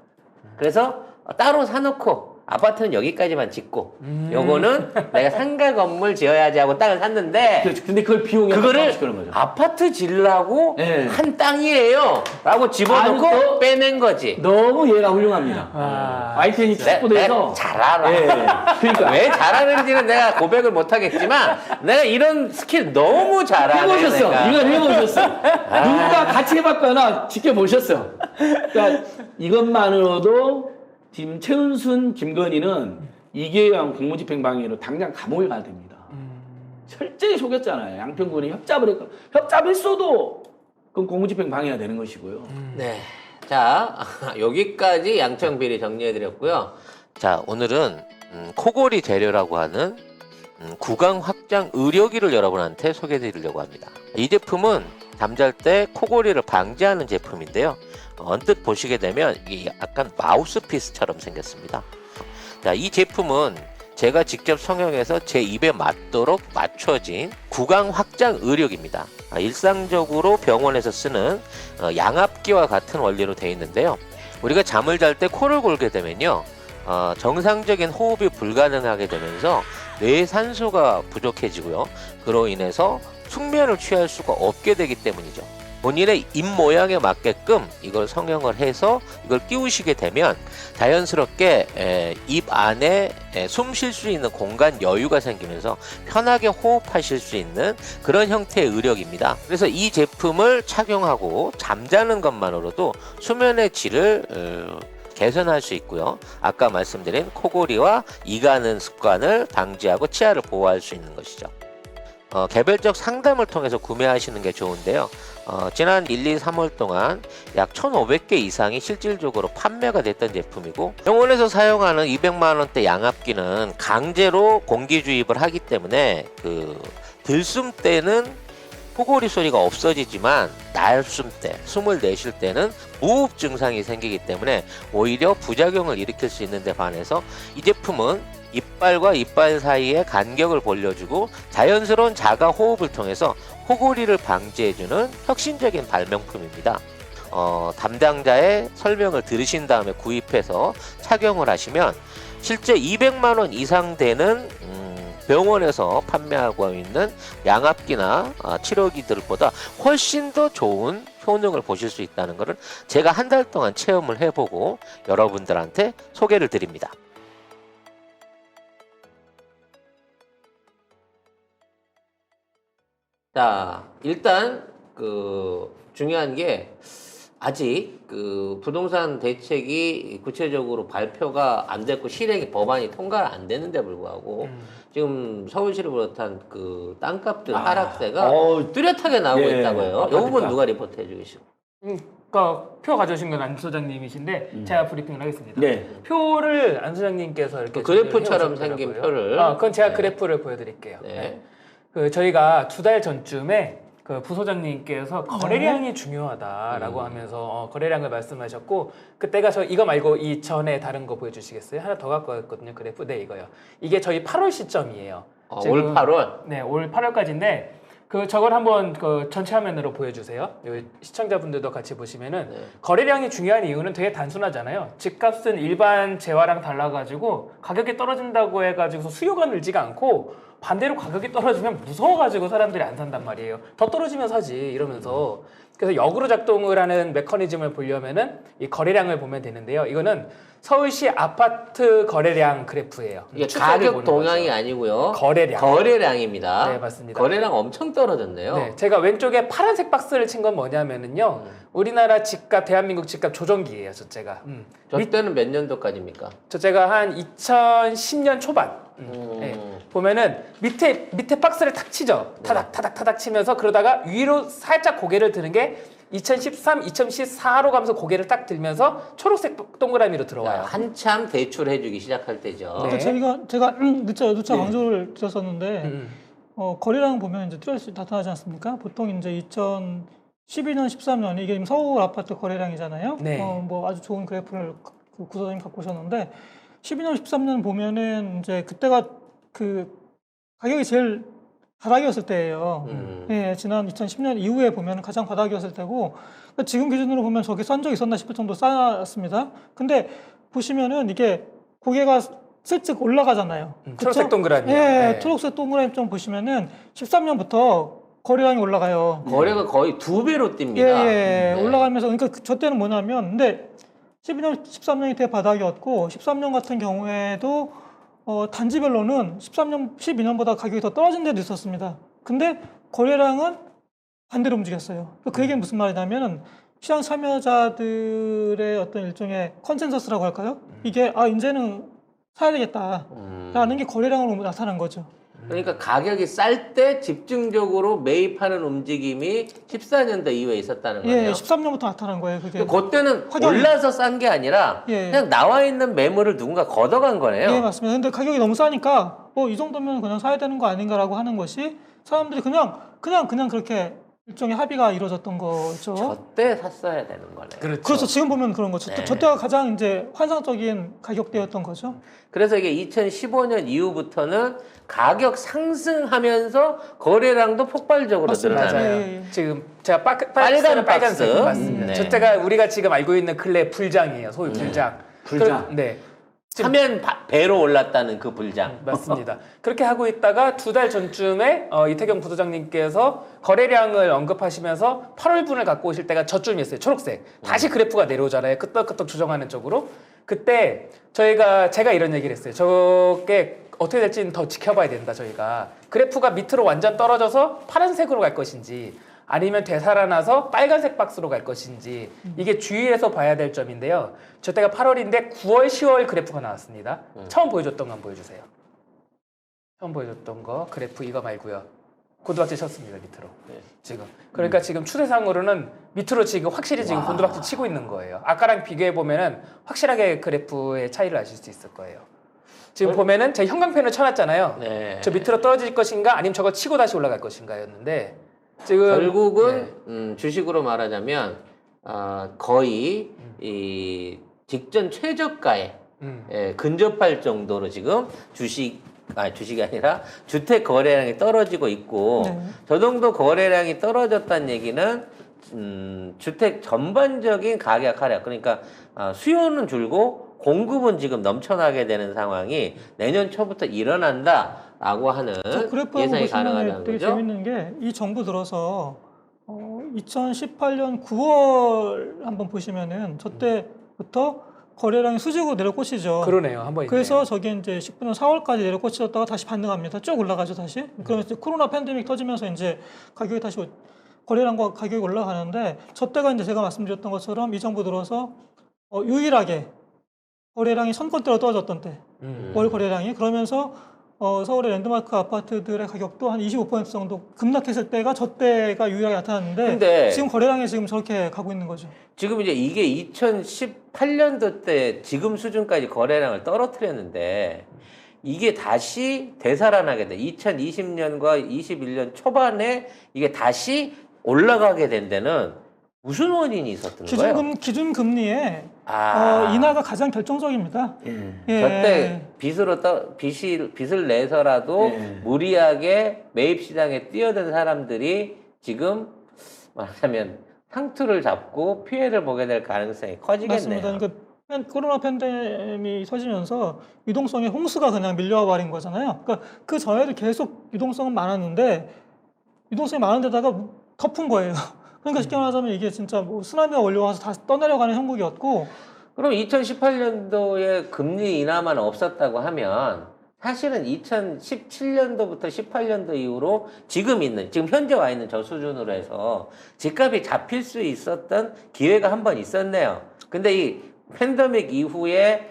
그래서 따로 사놓고 아파트는 여기까지만 짓고 요거는 내가 상가 건물 지어야지 하고 땅을 샀는데 그렇죠. 근데 그걸 비용에 그거를 합치는 거죠. 아파트 지으려고 네. 한 땅이에요 라고 집어넣고 아니, 또- 빼낸 거지. 너무 얘가 훌륭합니다. 와이텐이 축구대에서 내가 잘 알아. 예, 그러니까 왜 잘하는지는 내가 고백을 못 하겠지만 내가 이런 스킬 너무 잘하네. 해보셨어. 내가. 이걸 해보셨어. 누군가 같이 해봤거나 지켜보셨어. 그러니까 이것만으로도 지금 최은순, 김건희는 이계영 공무집행방해로 당장 감옥에 가야 됩니다. 철저히 속였잖아요. 양평군이 협잡을 했고 협잡했어도 그건 공무집행방해가 되는 것이고요. 네. 자, 여기까지 양평비리 정리해드렸고요. 자, 오늘은 코골이 재료라고 하는 구강 확장 의료기를 여러분한테 소개해드리려고 합니다. 이 제품은 잠잘 때 코골이를 방지하는 제품인데요. 언뜻 보시게 되면 이게 약간 마우스피스처럼 생겼습니다. 자, 이 제품은 제가 직접 성형해서 제 입에 맞도록 맞춰진 구강 확장 의료기입니다. 일상적으로 병원에서 쓰는 양압기와 같은 원리로 되어 있는데요. 우리가 잠을 잘 때 코를 골게 되면요, 정상적인 호흡이 불가능하게 되면서 뇌의 산소가 부족해지고요. 그로 인해서 숙면을 취할 수가 없게 되기 때문이죠. 본인의 입 모양에 맞게끔 이걸 성형을 해서 이걸 끼우시게 되면 자연스럽게 입 안에 숨 쉴 수 있는 공간 여유가 생기면서 편하게 호흡하실 수 있는 그런 형태의 의력입니다. 그래서 이 제품을 착용하고 잠자는 것만으로도 수면의 질을 개선할 수 있고요. 아까 말씀드린 코골이와 이가는 습관을 방지하고 치아를 보호할 수 있는 것이죠. 개별적 상담을 통해서 구매하시는 게 좋은데요. 지난 1, 2, 3월 동안 약 1,500개 이상이 실질적으로 판매가 됐던 제품이고, 병원에서 사용하는 200만 원대 양압기는 강제로 공기 주입을 하기 때문에 들숨 때는 코골이 소리가 없어지지만 날숨 때, 숨을 내쉴 때는 무호흡 증상이 생기기 때문에 오히려 부작용을 일으킬 수 있는 데 반해서 이 제품은 이빨과 이빨 사이에 간격을 벌려주고 자연스러운 자가 호흡을 통해서 코골이를 방지해주는 혁신적인 발명품입니다. 담당자의 설명을 들으신 다음에 구입해서 착용을 하시면 실제 200만 원 이상 되는 병원에서 판매하고 있는 양압기나 치료기들보다 훨씬 더 좋은 효능을 보실 수 있다는 것을 제가 한 달 동안 체험을 해보고 여러분들한테 소개를 드립니다. 자, 일단 중요한 게 아직 부동산 대책이 구체적으로 발표가 안 됐고 실행이 법안이 통과가 안 되는데 불구하고 지금 서울시를 비롯한 땅값들 하락세가 뚜렷하게 나오고 예, 있다고 해요. 이 부분 누가 리포트 해주시고. 그러니까 표 가져오신 건 안 소장님이신데 제가 브리핑을 하겠습니다. 네. 표를 안 소장님께서 이렇게 그래프처럼 준비를 생긴 해오셨더라고요. 표를. 그건 제가 네. 그래프를 보여드릴게요. 네. 저희가 2달 전쯤에 부소장님께서 거래량이 중요하다라고 하면서 거래량을 말씀하셨고, 그때가 저 이거 말고 이 전에 다른 거 보여주시겠어요? 하나 더 갖고 왔거든요. 그래프. 네, 이거요. 이게 저희 8월 시점이에요. 올 8월? 네, 올 8월까지인데 저걸 한번 전체 화면으로 보여주세요. 여기 시청자분들도 같이 보시면은 네. 거래량이 중요한 이유는 되게 단순하잖아요. 집값은 일반 재화랑 달라가지고 가격이 떨어진다고 해가지고 수요가 늘지가 않고 반대로 가격이 떨어지면 무서워가지고 사람들이 안 산단 말이에요. 더 떨어지면 사지 이러면서. 그래서 역으로 작동을 하는 메커니즘을 보려면은 이 거래량을 보면 되는데요. 이거는 서울시 아파트 거래량 그래프예요. 이게 추세를 가격 보는 동향이 거죠. 아니고요. 거래량. 거래량입니다. 네, 맞습니다. 거래량 엄청 떨어졌네요. 네, 제가 왼쪽에 파란색 박스를 친 건 뭐냐면은요. 우리나라 집값, 대한민국 집값 조정기예요, 저때가. 저 때는 몇 년도까지입니까? 저때가 한 2010년 초반. 네. 보면은 밑에 박스를 탁 치죠. 타닥 치면서 그러다가 위로 살짝 고개를 드는 게 2013, 2014로 가면서 고개를 딱 들면서 초록색 동그라미로 들어와요. 한참 대출해주기 시작할 때죠. 네. 제가 누차 네. 강조를 드렸었는데 거래량 보면 이제 뚜렷이 나타나지 않습니까? 보통 이제 2012년, 13년 이게 지금 서울 아파트 거래량이잖아요. 네. 뭐 아주 좋은 그래프를 구소장님 갖고 오셨는데 12년, 13년 보면은 이제 그때가 가격이 제일 바닥이었을 때예요. 예, 지난 2010년 이후에 보면 가장 바닥이었을 때고 그러니까 지금 기준으로 보면 저게 싼 적이 있었나 싶을 정도 쌌습니다. 근데 보시면은 이게 고개가 슬쩍 올라가잖아요. 초록색 동그라미. 예, 초록색 동그라미 좀 보시면은 13년부터 거래량이 올라가요. 거래가 거의 2배로 뜁니다. 예, 네. 올라가면서 그러니까 저 때는 뭐냐면 근데 12년, 13년이 대바닥이었고 13년 같은 경우에도 단지별로는 13년, 12년보다 가격이 더 떨어진 데도 있었습니다. 근데 거래량은 반대로 움직였어요. 그 얘기는 무슨 말이냐면 시장 참여자들의 어떤 일종의 컨센서스라고 할까요? 이게 이제는 사야 되겠다라는 게 거래량으로 나타난 거죠. 그러니까 가격이 쌀 때 집중적으로 매입하는 움직임이 14년도 이후에 있었다는 거네요. 예, 13년부터 나타난 거예요. 그게. 그때는 확연히. 올라서 싼 게 아니라 예. 그냥 나와 있는 매물을 누군가 걷어간 거네요. 예, 맞습니다. 근데 가격이 너무 싸니까 이 정도면 그냥 사야 되는 거 아닌가라고 하는 것이 사람들이 그냥 그렇게 일종의 합의가 이루어졌던 거죠. 저때 샀어야 되는 거네요. 그렇죠. 지금 보면 그런 거죠. 네. 저때가 가장 이제 환상적인 가격대였던 거죠. 그래서 이게 2015년 이후부터는 가격 상승하면서 거래량도 폭발적으로 맞습니다. 늘어나요. 예, 예. 지금 제가 빨간 빨간색 박스. 맞습니다. 네. 저때가 우리가 지금 알고 있는 근래 불장이에요. 소위 불장. 불장. 네. 사면 배로 올랐다는 그 불장. 맞습니다. 그렇게 하고 있다가 2달 전쯤에 이태경 부소장님께서 거래량을 언급하시면서 8월분을 갖고 오실 때가 저쯤이었어요. 초록색. 다시 그래프가 내려오잖아요. 끄떡끄떡 조정하는 쪽으로. 그때 제가 이런 얘기를 했어요. 저게 어떻게 될지는 더 지켜봐야 된다. 저희가 그래프가 밑으로 완전 떨어져서 파란색으로 갈 것인지 아니면 되살아나서 빨간색 박스로 갈 것인지 이게 주의해서 봐야 될 점인데요. 저때가 8월인데 9월, 10월 그래프가 나왔습니다. 처음 보여줬던 거 한번 보여주세요. 처음 보여줬던 거 그래프 이거 말고요. 곤두박질 쳤습니다. 밑으로. 지금. 그러니까 지금 추세상으로는 밑으로 지금 확실히 지금 곤두박질 치고 있는 거예요. 아까랑 비교해 보면은 확실하게 그래프의 차이를 아실 수 있을 거예요. 지금 보면은 제가 형광펜을 쳐놨잖아요. 네. 저 밑으로 떨어질 것인가 아니면 저거 치고 다시 올라갈 것인가였는데 지금 결국은 주식으로 말하자면 거의 이 직전 최저가에 근접할 정도로 지금 주식이 아니라 주택 거래량이 떨어지고 있고 네. 저 정도 거래량이 떨어졌다는 얘기는 주택 전반적인 가격 하락 그러니까 수요는 줄고 공급은 지금 넘쳐나게 되는 상황이 내년 초부터 일어난다라고 하는 저 그래프 한번 예상이 보시면 가능하다는 되게 거죠. 재밌는 게 이 정부 들어서 2018년 9월 한번 보시면은 저때부터 거래량이 수직으로 내려꽂히죠. 그러네요. 한번 있네요. 그래서 저게 이제 19년 4월까지 내려꽂히다가 다시 반등합니다. 쭉 올라가죠, 다시. 그러면 이제 코로나 팬데믹 터지면서 이제 가격이 다시 거래량과 가격이 올라가는데 저때가 이제 제가 말씀드렸던 것처럼 이 정부 들어서 유일하게 거래량이 선권대로 떨어졌던 때, 월 거래량이 그러면서 서울의 랜드마크 아파트들의 가격도 한 25% 정도 급락했을 때가 저때가 유일하게 나타났는데 근데 지금 거래량이 지금 저렇게 가고 있는 거죠. 지금 이제 이게 2018년도 때 지금 수준까지 거래량을 떨어뜨렸는데 이게 다시 되살아나게 돼. 2020년과 21년 초반에 이게 다시 올라가게 된 데는 무슨 원인이 있었던 거예요? 기준 금리에 아. 인하가 가장 결정적입니다. 예. 저때 빚을 내서라도 무리하게 매입 시장에 뛰어든 사람들이 지금 말하자면 상투를 잡고 피해를 보게 될 가능성이 커지겠네요. 맞습니다. 그러니까 코로나 팬데믹이 터지면서 유동성의 홍수가 그냥 밀려와 버린 거잖아요. 그러니까 그 전에도 계속 유동성은 많았는데 유동성이 많은데다가 덮은 거예요. 그러니까 쉽게 말하자면 이게 진짜 뭐 쓰나미가 몰려와서 다 떠내려가는 형국이었고. 그럼 2018년도에 금리 인하만 없었다고 하면 사실은 2017년도부터 18년도 이후로 지금 현재 와 있는 저 수준으로 해서 집값이 잡힐 수 있었던 기회가 한 번 있었네요. 근데 이 팬데믹 이후에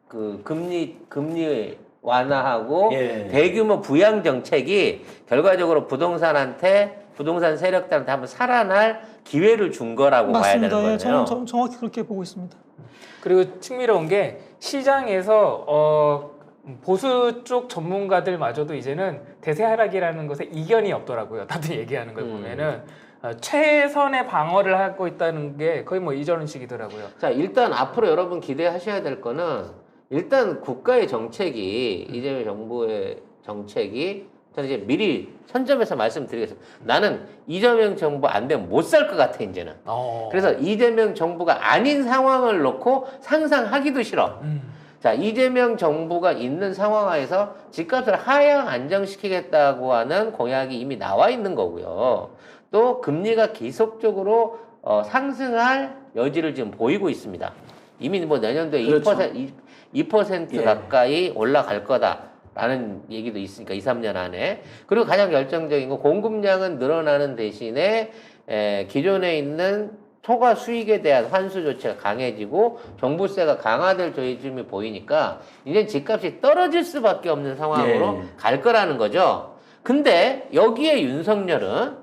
그 금리 완화하고 대규모 부양 정책이 결과적으로 부동산 세력들한테 한번 살아날 기회를 준 거라고 봐야 되는 거네요. 맞습니다. 예, 저는 정확히 그렇게 보고 있습니다. 그리고 흥미로운 게 시장에서 보수 쪽 전문가들마저도 이제는 대세 하락이라는 것에 이견이 없더라고요. 다들 얘기하는 걸 보면은 최선의 방어를 하고 있다는 게 거의 뭐 이전 식이더라고요. 자, 일단 앞으로 여러분 기대하셔야 될 거는 일단 국가의 정책이 이재명 정부의 정책이 저는 이제 미리 선점해서 말씀드리겠습니다. 나는 이재명 정부 안 되면 못 살 것 같아, 이제는. 그래서 이재명 정부가 아닌 상황을 놓고 상상하기도 싫어. 자, 이재명 정부가 있는 상황하에서 집값을 하향 안정시키겠다고 하는 공약이 이미 나와 있는 거고요. 또 금리가 계속적으로 상승할 여지를 지금 보이고 있습니다. 이미 뭐 내년도에 그렇죠. 2% 예. 가까이 올라갈 거다라는 얘기도 있으니까 2, 3년 안에. 그리고 가장 결정적인 거 공급량은 늘어나는 대신에 기존에 있는 초과 수익에 대한 환수 조치가 강해지고 종부세가 강화될 조짐이 보이니까 이제 집값이 떨어질 수밖에 없는 상황으로 예. 갈 거라는 거죠. 근데 여기에 윤석열은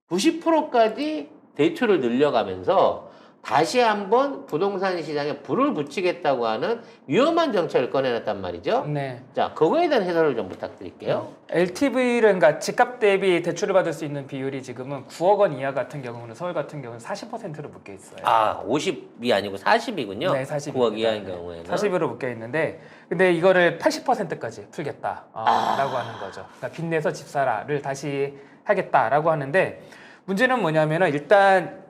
90%까지 대출을 늘려가면서 다시 한번 부동산 시장에 불을 붙이겠다고 하는 위험한 정책을 꺼내놨단 말이죠. 네. 자, 그거에 대한 해설을 좀 부탁드릴게요. LTV를 그러니까 집값 대비 대출을 받을 수 있는 비율이 지금은 9억 원 이하 같은 경우는 서울 같은 경우는 40%로 묶여 있어요. 아, 50이 아니고 40이군요. 네, 40. 9억 이하인 경우에는. 40으로 묶여 있는데, 근데 이거를 80%까지 풀겠다라고 하는 거죠. 그러니까 빚내서 집 사라를 다시 하겠다라고 하는데, 문제는 뭐냐면은 일단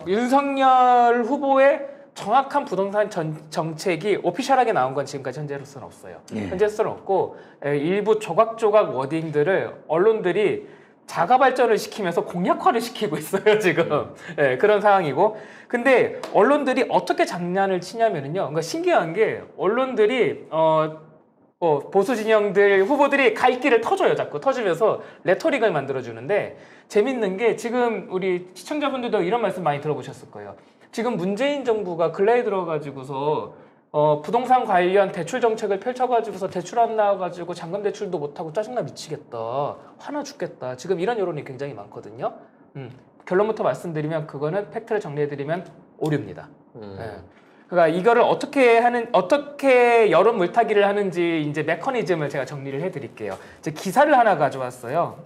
윤석열 후보의 정확한 부동산 정책이 오피셜하게 나온 건 지금까지 현재로서는 없어요. 네. 현재로서는 없고 일부 조각조각 워딩들을 언론들이 자가 발전을 시키면서 공약화를 시키고 있어요, 지금. 네, 그런 상황이고. 근데 언론들이 어떻게 장난을 치냐면은요. 그러니까 신기한 게 언론들이 보수 진영들 후보들이 갈 길을 터줘요, 자꾸 터주면서 레토릭을 만들어주는데 재밌는 게 지금 우리 시청자분들도 이런 말씀 많이 들어보셨을 거예요. 지금 문재인 정부가 근래에 들어가지고서 부동산 관련 대출 정책을 펼쳐가지고서 대출 안 나와가지고 잔금 대출도 못하고 짜증나 미치겠다, 화나 죽겠다. 지금 이런 여론이 굉장히 많거든요. 결론부터 말씀드리면 그거는 팩트를 정리해드리면 오류입니다. 네. 그러니까 이거를 어떻게 여론 물타기를 하는지 이제 메커니즘을 제가 정리를 해드릴게요. 이제 기사를 하나 가져왔어요.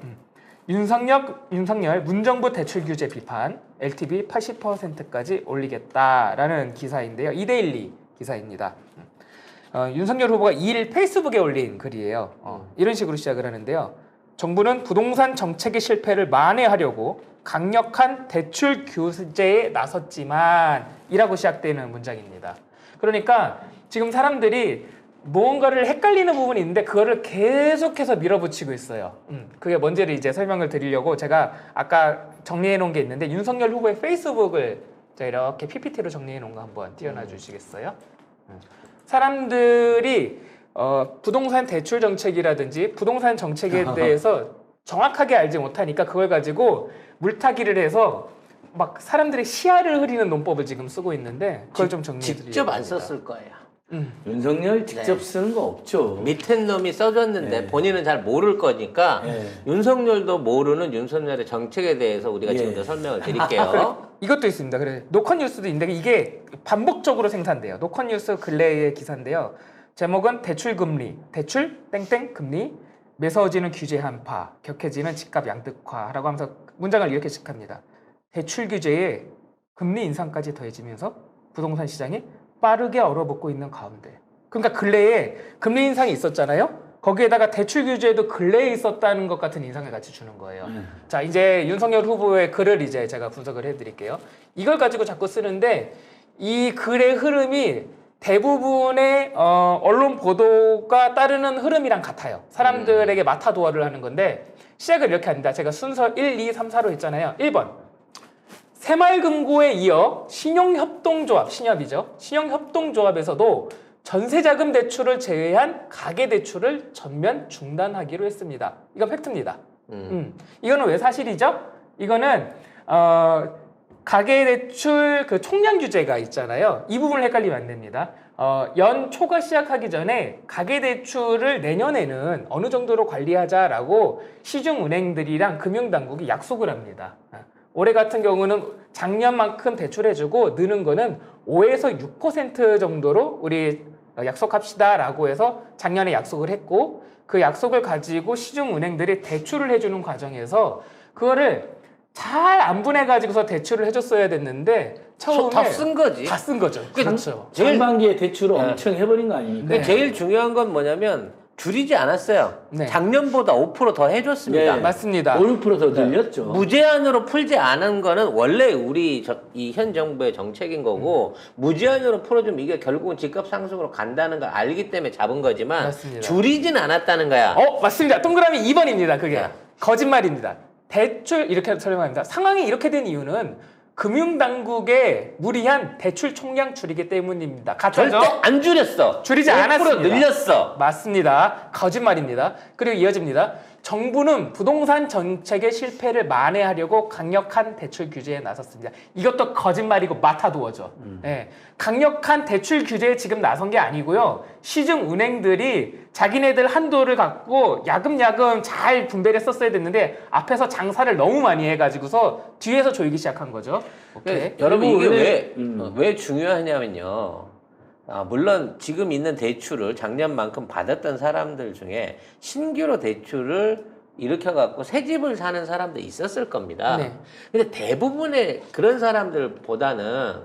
윤석열 문정부 대출 규제 비판, LTV 80%까지 올리겠다라는 기사인데요. 이데일리 기사입니다. 윤석열 후보가 2일 페이스북에 올린 글이에요. 이런 식으로 시작을 하는데요. 정부는 부동산 정책의 실패를 만회하려고 강력한 대출 규제에 나섰지만 이라고 시작되는 문장입니다. 그러니까 지금 사람들이 무언가를 헷갈리는 부분이 있는데 그거를 계속해서 밀어붙이고 있어요. 그게 뭔지를 이제 설명을 드리려고 제가 아까 정리해 놓은 게 있는데 윤석열 후보의 페이스북을 제가 이렇게 PPT로 정리해 놓은 거 한번 띄워놔 주시겠어요? 사람들이 부동산 대출 정책이라든지 부동산 정책에 대해서 정확하게 알지 못하니까 그걸 가지고 물타기를 해서 막 사람들의 시야를 흐리는 논법을 지금 쓰고 있는데 그걸 좀 정리해 드리려고 직접 안 합니다. 썼을 거예요. 윤석열 직접 네. 쓰는 거 없죠. 밑에 놈이 써줬는데 네. 본인은 잘 모를 거니까 네. 윤석열도 모르는 윤석열의 정책에 대해서 우리가 예. 지금 더 설명을 드릴게요. 이것도 있습니다. 그래 노컷 뉴스도 있는데 이게 반복적으로 생산돼요. 노컷 뉴스 근래의 기사인데요. 제목은 대출 금리, 대출 땡땡 금리, 매서워지는 규제 한파, 격해지는 집값 양극화라고 하면서 문장을 이렇게 시작합니다. 대출 규제에 금리 인상까지 더해지면서 부동산 시장이 빠르게 얼어붙고 있는 가운데. 그러니까 근래에 금리 인상이 있었잖아요. 거기에다가 대출 규제도 근래에 있었다는 것 같은 인상을 같이 주는 거예요. 자, 이제 윤석열 후보의 글을 이제 제가 분석을 해드릴게요. 이걸 가지고 자꾸 쓰는데 이 글의 흐름이 대부분의 언론 보도가 따르는 흐름이랑 같아요. 사람들에게 마타도어를 하는 건데 시작을 이렇게 합니다. 제가 순서 1, 2, 3, 4로 했잖아요. 1번. 새마을금고에 이어 신용협동조합, 신협이죠. 신용협동조합에서도 전세자금 대출을 제외한 가계대출을 전면 중단하기로 했습니다. 이건 팩트입니다. 이거는 왜 사실이죠? 이거는 가계대출 그 총량 규제가 있잖아요. 이 부분을 헷갈리면 안 됩니다. 연초가 시작하기 전에 가계대출을 내년에는 어느 정도로 관리하자라고 시중은행들이랑 금융당국이 약속을 합니다. 올해 같은 경우는 작년만큼 대출해주고 느는 거는 5에서 6% 정도로 우리 약속합시다라고 해서 작년에 약속을 했고 그 약속을 가지고 시중은행들이 대출을 해주는 과정에서 그거를 잘 안분해가지고서 대출을 해줬어야 됐는데 처음에 다 쓴 거지. 다 쓴 거죠. 그렇죠. 상반기에 대출을 엄청 해버린 거 아닙니까? 제일 중요한 건 뭐냐면 줄이지 않았어요. 네. 작년보다 5% 더 해줬습니다. 네. 맞습니다. 5, 6%더 늘렸죠. 무제한으로 풀지 않은 거는 원래 우리 이 현 정부의 정책인 거고 무제한으로 풀어주면 이게 결국은 집값 상승으로 간다는 걸 알기 때문에 잡은 거지만 맞습니다. 줄이진 않았다는 거야. 맞습니다. 동그라미 2번입니다. 그게 자. 거짓말입니다. 대출 이렇게 설명합니다. 상황이 이렇게 된 이유는 금융당국의 무리한 대출 총량 줄이기 때문입니다. 절대 가짜죠? 안 줄였어. 줄이지 5% 않았습니다. 늘렸어. 맞습니다. 거짓말입니다. 그리고 이어집니다. 정부는 부동산 정책의 실패를 만회하려고 강력한 대출 규제에 나섰습니다. 이것도 거짓말이고 맞아두어져. 네. 강력한 대출 규제에 지금 나선 게 아니고요. 시중 은행들이 자기네들 한도를 갖고 야금야금 잘 분배를 썼어야 됐는데 앞에서 장사를 너무 많이 해가지고서 뒤에서 조이기 시작한 거죠. 오케이. 여러분 이게 그리고 왜 중요하냐면요. 물론 지금 있는 대출을 작년만큼 받았던 사람들 중에 신규로 대출을 일으켜갖고 새 집을 사는 사람도 있었을 겁니다. 네. 근데 대부분의 그런 사람들보다는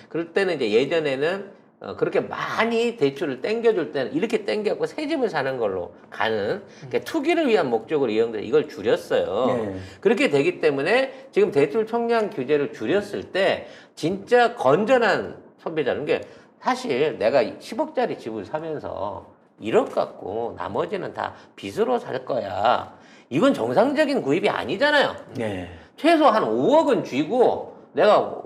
그럴 때는 이제 예전에는 그렇게 많이 대출을 땡겨줄 때는 이렇게 땡겨갖고 새 집을 사는 걸로 가는 그러니까 투기를 위한 목적으로 이용돼서 이걸 줄였어요. 네. 그렇게 되기 때문에 지금 대출 총량 규제를 줄였을 때 진짜 건전한 소비자는 게 사실 내가 10억짜리 집을 사면서 1억 갖고 나머지는 다 빚으로 살 거야. 이건 정상적인 구입이 아니잖아요. 네. 최소 한 5억은 쥐고 내가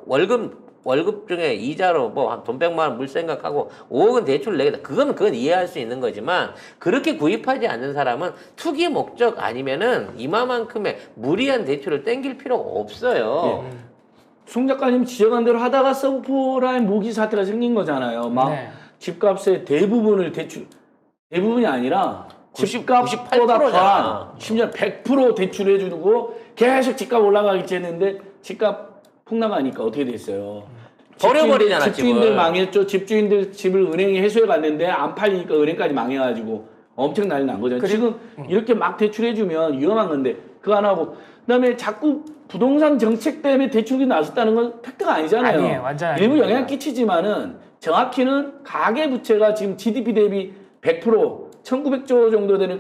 월급 중에 이자로 뭐 한 돈 100만 원 물 생각하고 5억은 대출 내겠다. 그건 이해할 수 있는 거지만 그렇게 구입하지 않는 사람은 투기 목적 아니면은 이마만큼의 무리한 대출을 땡길 필요가 없어요. 송 작가님 지적한 대로 하다가 서브프라임 모기 사태가 생긴 거잖아요. 막 네. 집값의 대부분을 대부분이 아니라 90, 집값보다 98% 잖아. 더한 심지어 100% 대출해 주고 계속 집값 올라가겠지 했는데 집값 폭락하니까 어떻게 됐어요? 버려버리잖아, 집주인들 집을. 망했죠. 집주인들 집을 은행에 해소해 갔는데 안 팔리니까 은행까지 망해가지고 엄청 난리 난 거죠. 지금 이렇게 막 대출해 주면 위험한 건데 그거 안 하고 그다음에 자꾸 부동산 정책 때문에 대출이 나섰다는 건 팩트가 아니잖아요. 아니에요. 완전 일부 아닙니다. 영향 끼치지만은 정확히는 가계 부채가 지금 GDP 대비 100% 1900조 정도 되는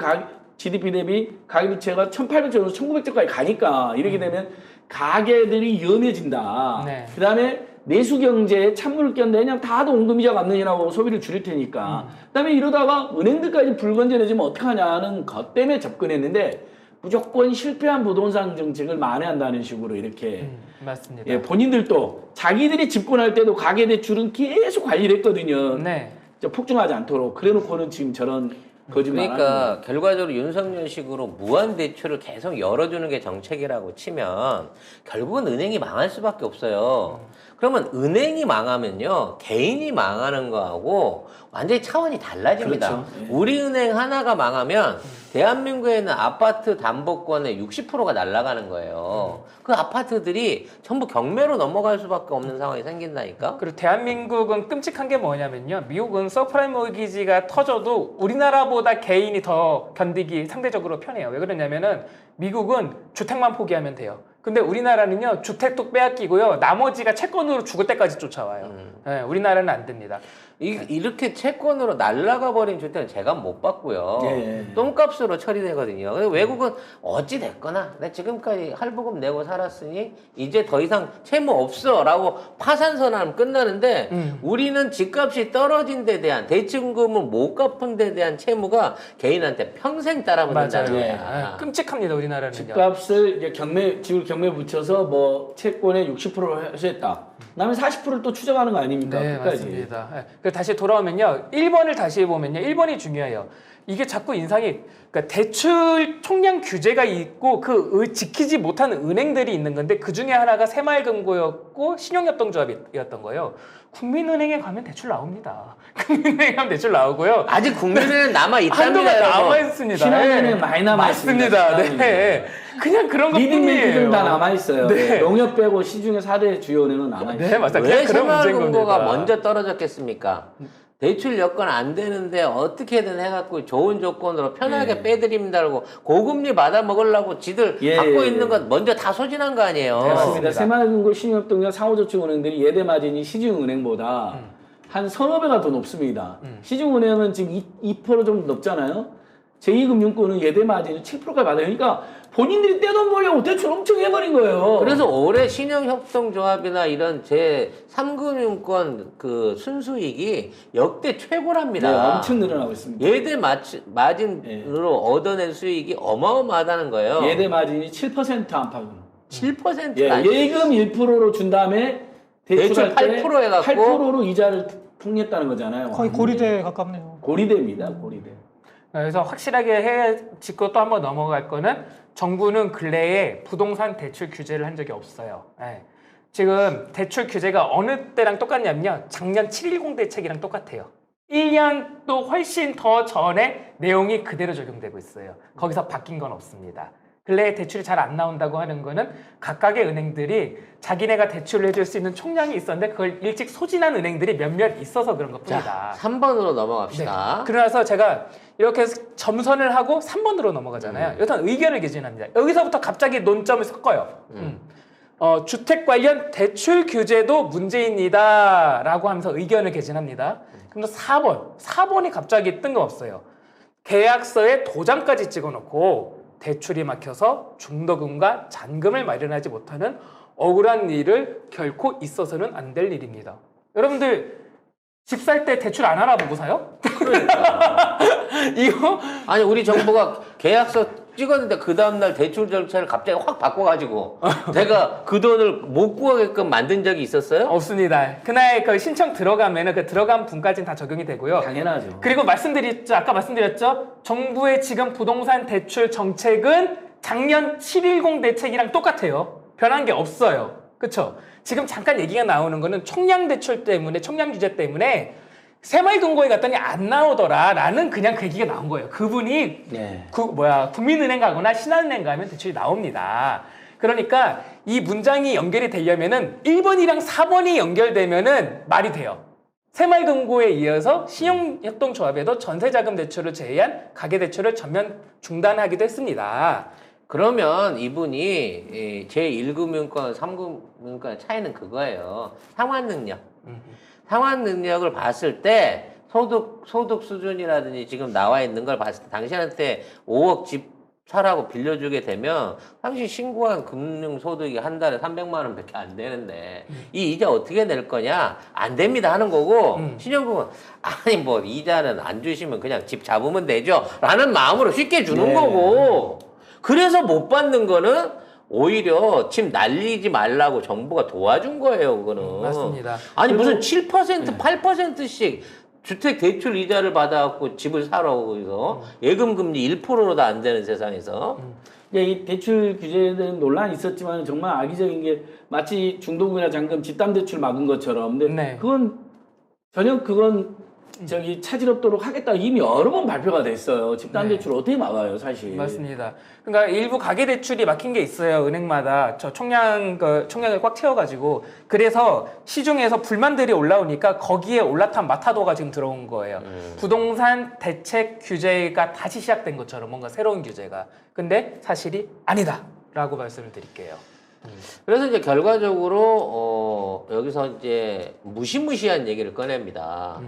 GDP 대비 가계 부채가 1800조 정도 1900조까지 가니까 이렇게 되면 가계들이 위험해진다. 네. 그다음에 내수 경제에 찬물을 꼈는데 그냥 다도 원금이자 갚느냐고 소비를 줄일 테니까. 그다음에 이러다가 은행들까지 불건전해지면 어떡하냐는 것 때문에 접근했는데 무조건 실패한 부동산 정책을 만회한다는 식으로 이렇게 맞습니다. 예, 본인들도 자기들이 집권할 때도 가계대출은 계속 관리를 했거든요. 네. 폭증하지 않도록. 그래놓고는 지금 저런 거짓말. 그러니까 결과적으로 윤석열식으로 무한 대출을 계속 열어주는 게 정책이라고 치면 결국은 은행이 망할 수밖에 없어요. 그러면 은행이 망하면요 개인이 망하는 거하고 완전히 차원이 달라집니다. 그렇죠. 예. 우리 은행 하나가 망하면 대한민국에 있는 아파트 담보권의 60%가 날아가는 거예요. 그 아파트들이 전부 경매로 넘어갈 수밖에 없는 상황이 생긴다니까. 그리고 대한민국은 끔찍한 게 뭐냐면요. 미국은 서프라임 모기지가 터져도 우리나라보다 개인이 더 견디기 상대적으로 편해요. 왜 그러냐면은 미국은 주택만 포기하면 돼요. 근데 우리나라는요. 주택도 빼앗기고요. 나머지가 채권으로 죽을 때까지 쫓아와요. 네, 우리나라는 안 됩니다. 이렇게 채권으로 날아가 버린 주택은 제가 못 봤고요. 예. 똥값으로 처리되거든요. 그래서 외국은 어찌 됐거나 내가 지금까지 할부금 내고 살았으니 이제 더 이상 채무 없어라고 파산 선언하면 끝나는데 우리는 집값이 떨어진 데 대한 대출금을 못 갚은 데 대한 채무가 개인한테 평생 따라붙는다는 맞아요. 거야. 네, 끔찍합니다. 우리나라는요. 집값을 이제 집을 경매 붙여서 뭐 채권의 60%를 해소했다. 그다음에 40%를 또 추적하는 거 아닙니까? 네, 끝까지. 맞습니다. 네. 그래서 다시 돌아오면요. 1번을 다시 해보면요. 1번이 중요해요. 이게 자꾸 인상이, 그러니까 대출 총량 규제가 있고 지키지 못하는 은행들이 있는 건데 그 중에 하나가 새마을금고였고 신용협동조합이었던 거예요. 국민은행에 가면 대출 나옵니다. 국민은행에 가면 대출 나오고요. 아직 국민은행 남아 있답니다. 한도가 여러분. 남아있습니다. 신한은행 많이 남아있습니다. 맞습니다. 네. 그냥 그런 것 리딩뱅크들은 뿐이에요. 다 남아있어요. 네. 농협 빼고 시중에 4대 주요 은행은 남아있어요. 네, 맞습니다. 왜 그냥 그런 문제인 새마을금고가 겁니다. 먼저 떨어졌겠습니까? 대출 여건 안 되는데 어떻게든 해갖고 좋은 조건으로 편하게 빼드립니다라고 고금리 받아 먹으려고 지들 예, 갖고 예, 있는 예. 것 먼저 다 소진한 거 아니에요. 맞습니다. 맞습니다. 새마을금고 신용협동조합 상호저축은행들이 예대 마진이 시중은행보다 한 서너 배가 더 높습니다. 시중은행은 지금 2% 정도 높잖아요. 제2금융권은 예대 마진이 7%까지 받아요. 그러니까 본인들이 떼돈 벌려고 대출 엄청 해버린 거예요. 그래서 올해 신용협동조합이나 이런 제3금융권 그 순수익이 역대 최고랍니다. 네, 엄청 늘어나고 있습니다. 예대 마진으로 얻어낸 수익이 어마어마하다는 거예요. 예대 마진이 7% 안팎으로. 7%가 예, 예금 1%로 준 다음에 대출할 대출 8% 해갖고 8%로 이자를 통했다는 거잖아요. 거의 고리대에 가깝네요. 고리대입니다. 고리대. 그래서 확실하게 짚고 또 한번 넘어갈 거는 정부는 근래에 부동산 대출 규제를 한 적이 없어요. 예. 지금 대출 규제가 어느 때랑 똑같냐면요. 작년 710 대책이랑 똑같아요. 1년 또 훨씬 더 전에 내용이 그대로 적용되고 있어요. 거기서 바뀐 건 없습니다. 근래에 대출이 잘 안 나온다고 하는 거는 각각의 은행들이 자기네가 대출을 해줄 수 있는 총량이 있었는데 그걸 일찍 소진한 은행들이 몇몇 있어서 그런 것뿐이다. 자, 3번으로 넘어갑시다. 네. 그러나서 제가 이렇게 해서 점선을 하고 3번으로 넘어가잖아요. 여기서 의견을 개진합니다. 여기서부터 갑자기 논점을 섞어요. 주택 관련 대출 규제도 문제입니다. 라고 하면서 의견을 개진합니다. 그럼 4번이 갑자기 뜬금없어요. 계약서에 도장까지 찍어놓고 대출이 막혀서 중도금과 잔금을 마련하지 못하는 억울한 일을 결코 있어서는 안 될 일입니다. 여러분들 집 살 때 대출 안 알아보고 사요? 그러니까. 이거 아니 우리 정부가 계약서 찍었는데 그 다음날 대출 절차를 갑자기 확 바꿔가지고 내가 그 돈을 못 구하게끔 만든 적이 있었어요? 없습니다. 그날 그 신청 들어가면은 그 들어간 분까지는 다 적용이 되고요. 당연하죠. 그리고 아까 말씀드렸죠. 정부의 지금 부동산 대출 정책은 작년 710 대책이랑 똑같아요. 변한 게 없어요. 그렇죠? 지금 잠깐 얘기가 나오는 거는 총량 대출 때문에, 총량 규제 때문에 새마을금고에 갔더니 안 나오더라라는 그냥 그 얘기가 나온 거예요. 그분이 네. 국민은행 가거나 신한은행 가면 대출이 나옵니다. 그러니까 이 문장이 연결이 되려면은 1번이랑 4번이 연결되면은 말이 돼요. 새마을금고에 이어서 신용협동조합에도 전세자금 대출을 제외한 가계대출을 전면 중단하기도 했습니다. 그러면 이분이 제1금융권, 3금융권 차이는 그거예요. 상환 능력. 상환 능력을 봤을 때 소득 수준이라든지 지금 나와 있는 걸 봤을 때 당신한테 5억 집 사라고 빌려주게 되면 당신 신고한 금융소득이 한 달에 300만 원밖에 안 되는데 이 이자 어떻게 낼 거냐? 안 됩니다 하는 거고 신용금은 아니 뭐 이자는 안 주시면 그냥 집 잡으면 되죠 라는 마음으로 쉽게 주는 네. 거고 그래서 못 받는 거는 오히려 집 날리지 말라고 정부가 도와준 거예요, 그거는. 맞습니다. 아니, 무슨 7%, 8%씩 주택 대출 이자를 받아갖고 집을 사라고 해서 예금 금리 1%도 안 되는 세상에서. 이 대출 규제에 대한 논란이 있었지만 정말 악의적인 게 마치 중도금이나 잔금 집담 대출 막은 것처럼. 근데 네. 그건 전혀 차질 없도록 하겠다 이미 여러 번 발표가 됐어요. 집담 네. 대출 어떻게 막아요, 사실. 맞습니다. 그러니까 일부 가계 대출이 막힌 게 있어요. 은행마다 저 총량을 꽉 채워가지고 그래서 시중에서 불만들이 올라오니까 거기에 올라탄 마타도가 지금 들어온 거예요. 부동산 대책 규제가 다시 시작된 것처럼 뭔가 새로운 규제가. 근데 사실이 아니다라고 말씀을 드릴게요. 그래서 이제 결과적으로, 여기서 이제 무시무시한 얘기를 꺼냅니다.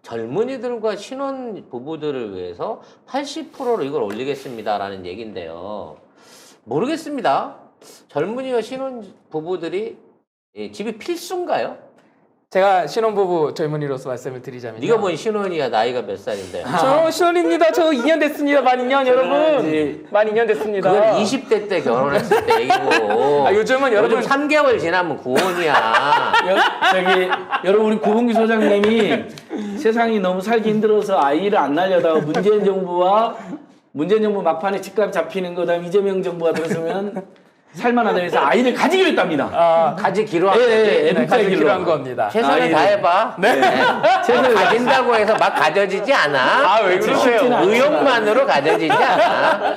젊은이들과 신혼 부부들을 위해서 80%로 이걸 올리겠습니다라는 얘기인데요. 모르겠습니다. 젊은이와 신혼 부부들이 집이 필수인가요? 제가 신혼부부 젊은이로서 말씀을 드리자면요. 네가 뭔 신혼이야? 나이가 몇 살인데? 저 신혼입니다. 저 2년 됐습니다. 만 2년 여러분. 만 2년 됐습니다. 그건 20대 때 결혼했을 때 얘기고. 요즘은 여러분 3개월 지나면 구혼이야. 여러분 우리 고봉기 소장님이 세상이 너무 살기 힘들어서 아이를 안 낳으려다가 문재인 정부 막판에 집값 잡히는 거 다음에 이재명 정부가 들어서면 살만하다 해서 아이를 가지기로 했답니다. 가지기로 한 거지. 네, 가지기로 한 겁니다. 최선을 다해봐. 네. 가진다고 해서 막 가져지지 않아. 왜 그러세요? 의욕만으로 가져지지 않아.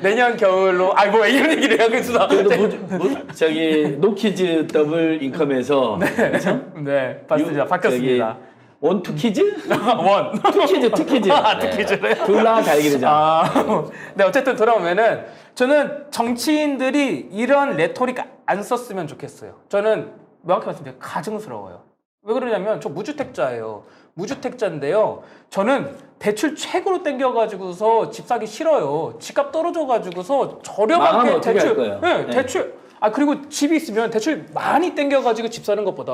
내년 겨울로 뭐 이런 얘기를 해요. 그래서 노키즈 더블 인컴에서 네, 맞습니다. 바뀌었습니다. 원투 키즈? 원. 투 키즈. 투키즈래요? 둘 다 달게 되잖아. 네, 어쨌든 돌아오면은 저는 정치인들이 이런 레토릭 안 썼으면 좋겠어요. 저는 명확히 말씀드리면 가증스러워요. 왜 그러냐면 저 무주택자예요. 무주택자인데요. 저는 대출 최고로 땡겨가지고서 집 사기 싫어요. 집값 떨어져가지고서 망하면 저렴하게 어떻게 할 거예요? 네, 네. 대출. 아 그리고 집이 있으면 대출 많이 땡겨가지고 집 사는 것보다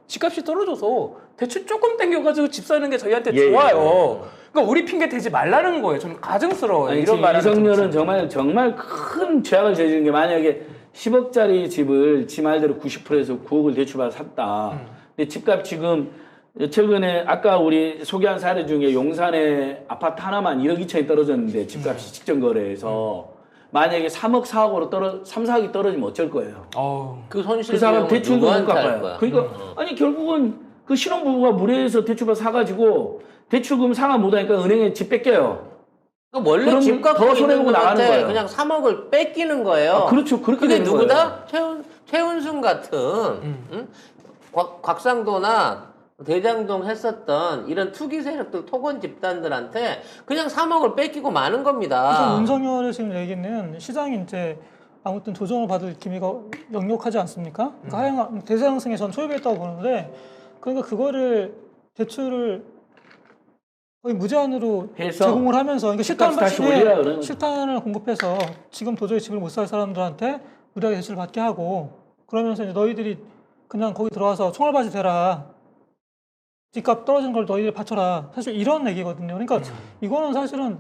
집값이 떨어져서 대출 조금 땡겨가지고 집 사는 게 저희한테 예, 좋아요. 그러니까 우리 핑계 대지 말라는 거예요. 저는 가증스러워요. 아니, 이런 지금 말을 이성렬은 정말 큰 죄악을 저지른 게 만약에 10억짜리 집을 지 말대로 90%에서 9억을 대출받아 샀다. 근데 집값 지금 최근에 아까 우리 소개한 사례 중에 용산에 아파트 하나만 1억 2천이 떨어졌는데 집값이 직전 거래에서 만약에 3억 4억으로 3, 4억이 떨어지면 어쩔 거예요. 그 손실 그 사람 비용은 대출도 못 누구한테 할 갚아요. 거야? 그러니까 아니 결국은 그 신혼부부가 무리해서 대출받아 사가지고 대출금 상환 못하니까 은행에 집 뺏겨요. 그러니까 원래 그럼 집 갖고 더 손해보고 있는 나가는 분한테 거예요. 그냥 3억을 뺏기는 거예요. 아, 그렇죠. 그렇게 그게 되는 누구다? 최은순 같은 응? 곽상도나 대장동 했었던 이런 투기 세력들 토건 집단들한테 그냥 3억을 뺏기고 마는 그래서 겁니다. 윤석열의 지금 얘기는 시장이 이제 아무튼 조정을 받을 기미가 역력하지 않습니까? 그러니까 대상승에 전 초입했다고 보는데 그러니까 그거를 대출을 거의 무제한으로 해서 제공을 하면서 그러니까 집값 다시 올리라 그러는 거죠. 실탄을 공급해서 지금 도저히 집을 못 살 사람들한테 무리하게 대출을 받게 하고 그러면서 이제 너희들이 그냥 거기 들어와서 총알바지 대라. 집값 떨어지는 걸 너희들이 받쳐라. 사실 이런 얘기거든요. 그러니까 이거는 사실은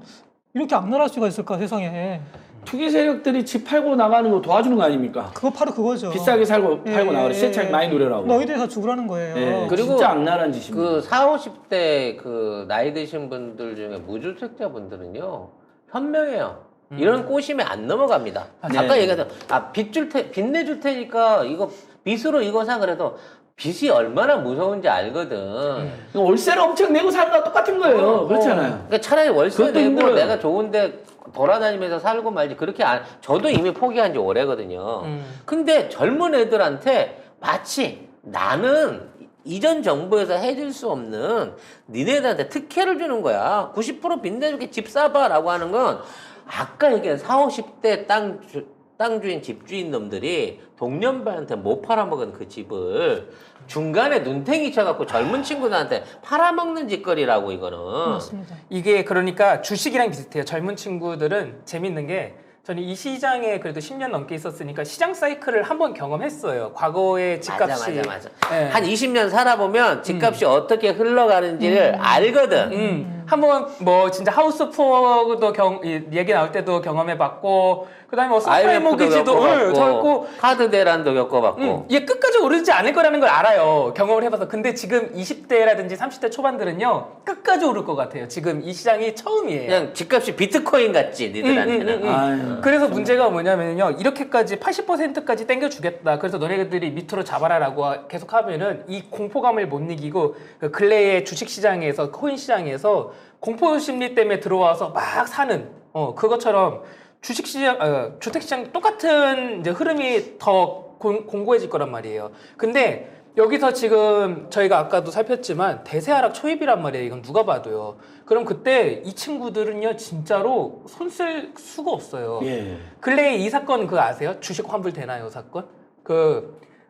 이렇게 악랄할 수가 있을까 세상에. 투기 세력들이 집 팔고 나가는 거 도와주는 거 아닙니까? 그거 바로 그거죠. 비싸게 팔고 예, 나가라. 세차게 많이 누려라고. 너희들이 다 죽으라는 거예요. 예, 그리고 진짜 악랄한 짓입니다. 그 40, 50대 그 나이 드신 분들 중에 무주택자분들은요 현명해요. 이런 꼬심에 안 넘어갑니다. 네. 아까 얘기했던 빚 내줄 테니까 이거 빚으로 이거 사 그래도 빚이 얼마나 무서운지 알거든. 월세를 엄청 내고 사는 거랑 똑같은 거예요. 그렇잖아요. 그러니까 차라리 월세 그것도 내고 힘들어요. 내가 좋은데 돌아다니면서 살고 말지 그렇게 안. 저도 이미 포기한 지 오래거든요. 근데 젊은 애들한테 마치 나는 이전 정부에서 해줄 수 없는 니네들한테 특혜를 주는 거야. 90% 빚내줄게 집 사봐라고 하는 건 아까 얘기한 40, 50대 땅 주인 집주인 놈들이 동년배한테 못 팔아먹은 그 집을 중간에 눈탱이 쳐갖고 젊은 친구들한테 팔아먹는 짓거리라고 이거는. 맞습니다. 이게 그러니까 주식이랑 비슷해요. 젊은 친구들은 재밌는 게 저는 이 시장에 그래도 10년 넘게 있었으니까 시장 사이클을 한번 경험했어요. 과거에 집값이 맞아. 예. 한 20년 살아보면 집값이 어떻게 흘러가는지를 알거든. 한번 뭐 진짜 하우스 푸어도 얘기 나올 때도 경험해봤고 그다음에 뭐 서프라임 IMF도 모기지도 겪어봤고 겪고 카드 대란도 겪어봤고. 얘 끝까지 오르지 않을 거라는 걸 알아요. 경험을 해봐서. 근데 지금 20대라든지 30대 초반들은요 끝까지 오를 것 같아요. 지금 이 시장이 처음이에요. 그냥 집값이 비트코인 같지 니들한테는. 아유. 그래서 문제가 뭐냐면요. 이렇게까지 80%까지 땡겨주겠다. 그래서 너네들이 밑으로 잡아라라고 계속 하면은 이 공포감을 못 이기고 그 근래의 주식시장에서 코인 시장에서 공포 심리 때문에 들어와서 막 사는 그것처럼 주식시장, 주택시장 똑같은 이제 흐름이 더 공고해질 거란 말이에요. 근데 여기서 지금 저희가 아까도 살폈지만 대세 하락 초입이란 말이에요. 이건 누가 봐도요. 그럼 그때 이 친구들은요 진짜로 손 쓸 수가 없어요. 예. 근래에 이 사건 그거 아세요? 주식 환불 되나요 사건?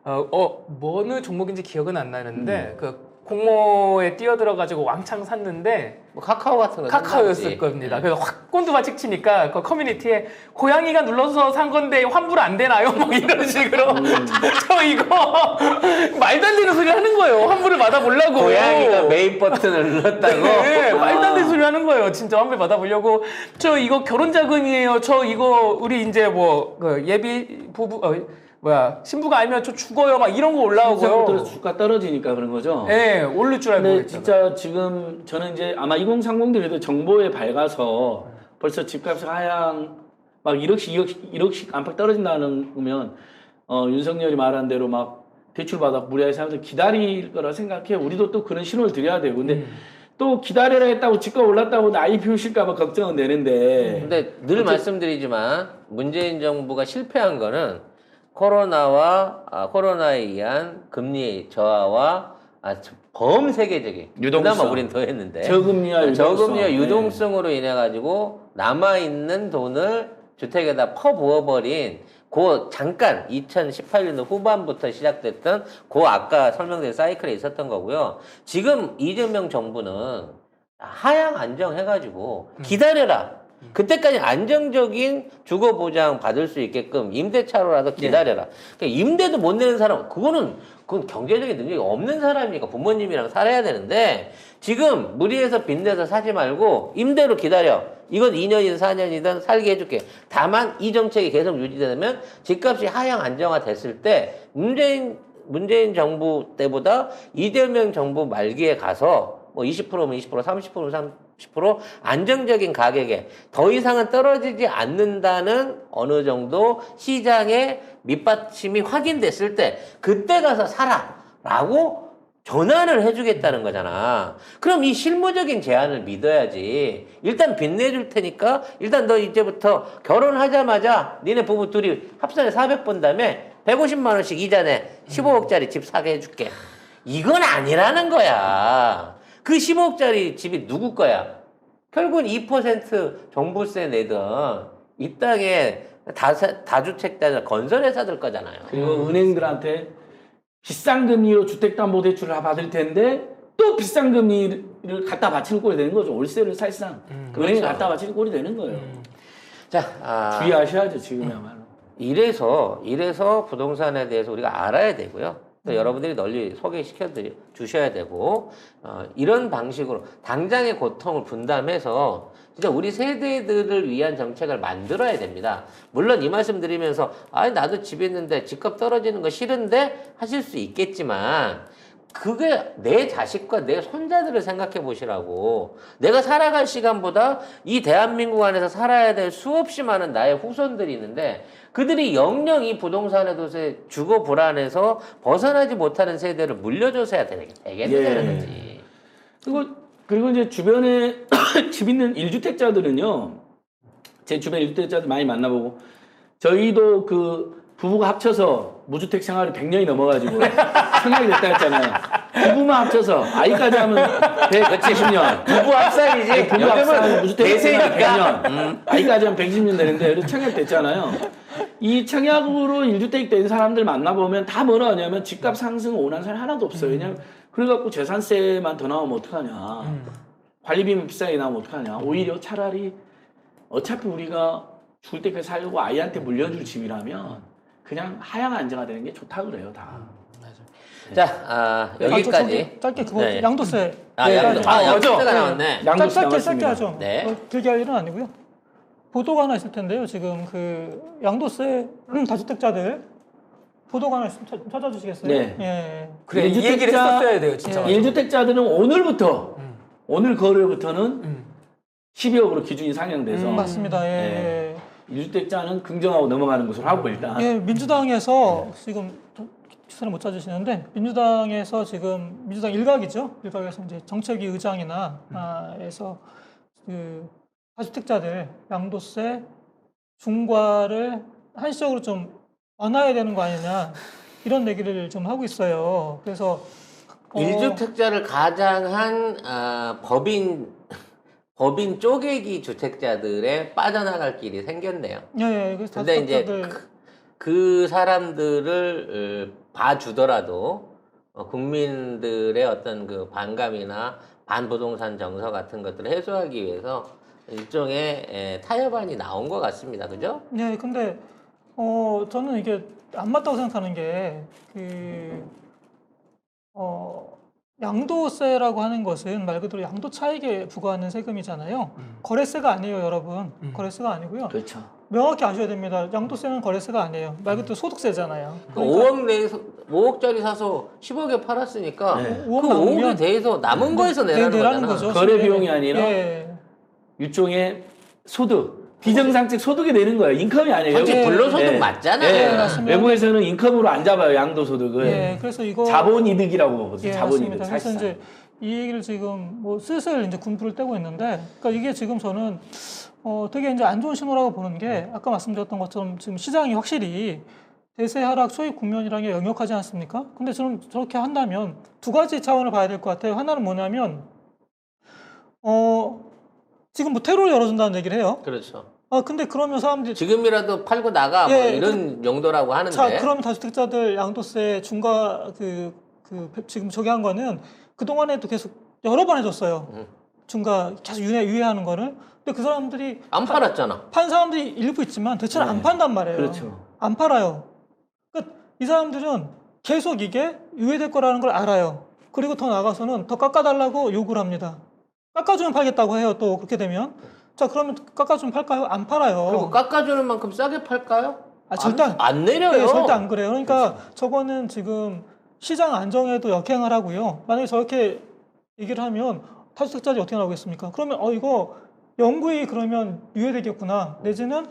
어느 종목인지 기억은 안 나는데 그 공모에 뛰어들어가지고 왕창 샀는데 뭐 카카오 같은 거 카카오였을 상관없지. 겁니다. 그래서 확 꼰두바칙 치니까 그 커뮤니티에 고양이가 눌러서 산 건데 환불 안 되나요? 막 이런 식으로 저 이거 말도 안 되는 소리 하는 거예요. 환불을 받아보려고. 고양이가 메인 버튼을 눌렀다고. 네, 말도 안 되는 소리 하는 거예요. 진짜 환불 받아보려고. 저 이거 결혼 자금이에요. 저 이거 우리 이제 뭐 그 예비 부부 신부가 알면 저 죽어요. 막 이런 거 올라오고요. 신세부터 주가 떨어지니까 그런 거죠. 네, 오를 줄 알고 근데 그랬잖아요. 진짜 지금 저는 이제 아마 2030들에도 정보에 밝아서 벌써 집값이 하향 막 1억씩 안팎 떨어진다는 거면 윤석열이 말한 대로 막 대출 받아 무리하게 사람들 기다릴 거라 생각해. 우리도 또 그런 신호를 드려야 되고. 근데 또 기다려라 했다고 집값 올랐다고 나이 피우실까 봐 걱정은 되는데. 근데 늘 말씀드리지만 문재인 정부가 실패한 거는 코로나에 의한 금리 저하와 범세계적인 유동성. 그나마 우린 더 했는데 저금리와 유동성. 저금리와 유동성으로 인해 가지고 남아 있는 돈을 주택에다 퍼부어버린 잠깐 2018년도 후반부터 시작됐던 아까 설명드린 사이클에 있었던 거고요. 지금 이재명 정부는 하향 안정해가지고 기다려라. 그때까지 안정적인 주거 보장 받을 수 있게끔 임대차로라도 기다려라. 그러니까 임대도 못 내는 사람, 그건 경제적인 능력이 없는 사람이니까 부모님이랑 살아야 되는데 지금 무리해서 빚내서 사지 말고 임대로 기다려. 이건 2년이든 4년이든 살게 해줄게. 다만 이 정책이 계속 유지되면 집값이 하향 안정화됐을 때 문재인 정부 때보다 이재명 정부 말기에 가서 뭐 20%면 20%, 30%면 30% 안정적인 가격에 더 이상은 떨어지지 않는다는 어느 정도 시장의 밑받침이 확인됐을 때 그때 가서 사라라고 전환을 해주겠다는 거잖아. 그럼 이 실무적인 제안을 믿어야지. 일단 빚내줄 테니까 일단 너 이제부터 결혼하자마자 니네 부부 둘이 합산해 400번 다음에 150만 원씩 이자 내 15억짜리 집 사게 해줄게. 이건 아니라는 거야. 그 15억짜리 집이 누구 거야? 결국은 2% 종부세 내던 이 땅에 다주택자 건설회사들 거잖아요. 그리고 은행들한테 비싼 금리로 주택담보대출을 받을 텐데 또 비싼 금리를 갖다 바치는 꼴이 되는 거죠. 월세를 사실상 은행에 그렇죠. 갖다 바치는 꼴이 되는 거예요. 자, 주의하셔야죠, 지금이야말로. 이래서 부동산에 대해서 우리가 알아야 되고요. 또 여러분들이 널리 소개시켜 주셔야 되고, 이런 방식으로 당장의 고통을 분담해서 진짜 우리 세대들을 위한 정책을 만들어야 됩니다. 물론 이 말씀 드리면서, 나도 집 있는데 집값 떨어지는 거 싫은데 하실 수 있겠지만, 그게 내 자식과 내 손자들을 생각해 보시라고. 내가 살아갈 시간보다 이 대한민국 안에서 살아야 될 수없이 많은 나의 후손들이 있는데 그들이 영영 이 부동산에 도세 주거 불안에서 벗어나지 못하는 세대를 물려줘서야 되겠다는 거지. 그리고 이제 주변에 집 있는 1주택자들은요, 제 주변 1주택자들 많이 만나보고, 저희도 그 부부가 합쳐서 무주택 생활이 100년이 넘어가지고 청약이 됐다 했잖아요. 부부만 합쳐서 아이까지 하면 170년. 부부 합산이지. 부부 합산 무주택 생활 대세니까. 100년. 아이까지 하면 120년 되는데 그래서 청약 됐잖아요. 이 청약으로 1주택 된 사람들 만나보면 다 뭐라 하냐면 집값 상승 원하는 사람 하나도 없어요. 왜냐면 그래갖고 재산세만 더 나오면 어떡하냐. 관리비만 비싸게 나오면 어떡하냐. 오히려 차라리 어차피 우리가 죽을 때까지 살려고 아이한테 물려줄 집이라면 그냥 하향 안정화 되는 게 좋다 그래요, 다. 자, 여기까지. 짧게 그거 네. 양도세. 양도세가 나왔네. 양도세 짧게 나왔습니다. 하죠. 네. 길게 할 일은 아니고요. 보도가 하나 있을 텐데요. 지금 그 양도세 다주택자들 보도가 하나 있으면 찾아주시겠어요? 네. 예. 그래, 이 얘기를 했었어야 돼요, 진짜. 1주택자들은 오늘부터 오늘 거래부터는 12억으로 기준이 상향돼서 맞습니다. 예. 네. 1주택자는 긍정하고 넘어가는 것으로 하고 일단. 예, 민주당에서 지금 기사를 못 찾으시는데 민주당에서 지금 민주당 일각이죠. 일각에서 이제 정책위 의장이나 에서 그 다주택자들 양도세 중과를 한시적으로 좀 완화해야 되는 거 아니냐 이런 얘기를 좀 하고 있어요. 그래서 1주택자를 가장한 법인 쪼개기 주택자들의 빠져나갈 길이 생겼네요. 예, 그래서 근데 이제 다주택자들 그 사람들을 봐주더라도 국민들의 어떤 그 반감이나 반부동산 정서 같은 것들을 해소하기 위해서 일종의 타협안이 나온 것 같습니다. 그죠? 네, 근데 저는 이게 안 맞다고 생각하는 게 양도세라고 하는 것은 말 그대로 양도 차익에 부과하는 세금이잖아요. 거래세가 아니에요, 여러분. 거래세가 아니고요. 그렇죠. 명확히 아셔야 됩니다. 양도세는 거래세가 아니에요. 말 그대로 소득세잖아요. 그 5억 내에서 5억짜리 사서 10억에 팔았으니까 네. 그 5억 5억에 남으면 대해서 남은 거에서 내라는 내라는 거잖아. 거죠. 거래 비용이 아니라 예. 일종의 소득, 비정상적 소득이 되는 거예요. 인컴이 아니에요. 솔직히 예. 불로소득 예. 맞잖아. 예. 맞습니다. 외국에서는 인컴으로 안 잡아요, 양도소득을. 예, 그래서 이거 자본이득이라고 보거든요. 예, 자본이득. 맞습니다. 그래서 사실상. 이제 이 얘기를 지금 뭐 슬슬 이제 군부를 떼고 있는데, 그러니까 이게 지금 저는 되게 이제 안 좋은 신호라고 보는 게 아까 말씀드렸던 것처럼 지금 시장이 확실히 대세 하락 초입 국면이라는 게 역력하지 않습니까? 근데 저는 저렇게 한다면 두 가지 차원을 봐야 될 것 같아요. 하나는 뭐냐면 지금 뭐 테러를 열어준다는 얘기를 해요. 그렇죠. 근데 그러면 사람들이 지금이라도 팔고 나가 뭐 예, 이런 용도라고 하는데. 자, 그럼 다주택자들 양도세 중과 지금 저기한 거는 그동안에도 계속 여러 번 해줬어요. 중과 계속 유예하는 거를. 근데 그 사람들이 안 팔았잖아. 판 사람들이 일부 있지만 대체로 안 판단 말이에요. 그렇죠. 안 팔아요. 그러니까 이 사람들은 계속 이게 유예될 거라는 걸 알아요. 그리고 더 나가서는 더 깎아달라고 요구를 합니다. 깎아주면 팔겠다고 해요. 또 그렇게 되면. 자, 그러면 깎아주면 팔까요? 안 팔아요. 그리고 깎아주는 만큼 싸게 팔까요? 절대 안 내려요. 네, 절대 안 그래요. 그러니까 저거는 지금 시장 안정에도 역행을 하고요. 만약에 저렇게 얘기를 하면 다주택자들이 어떻게 나오겠습니까? 그러면 이거 영구히 그러면 유예되겠구나. 내지는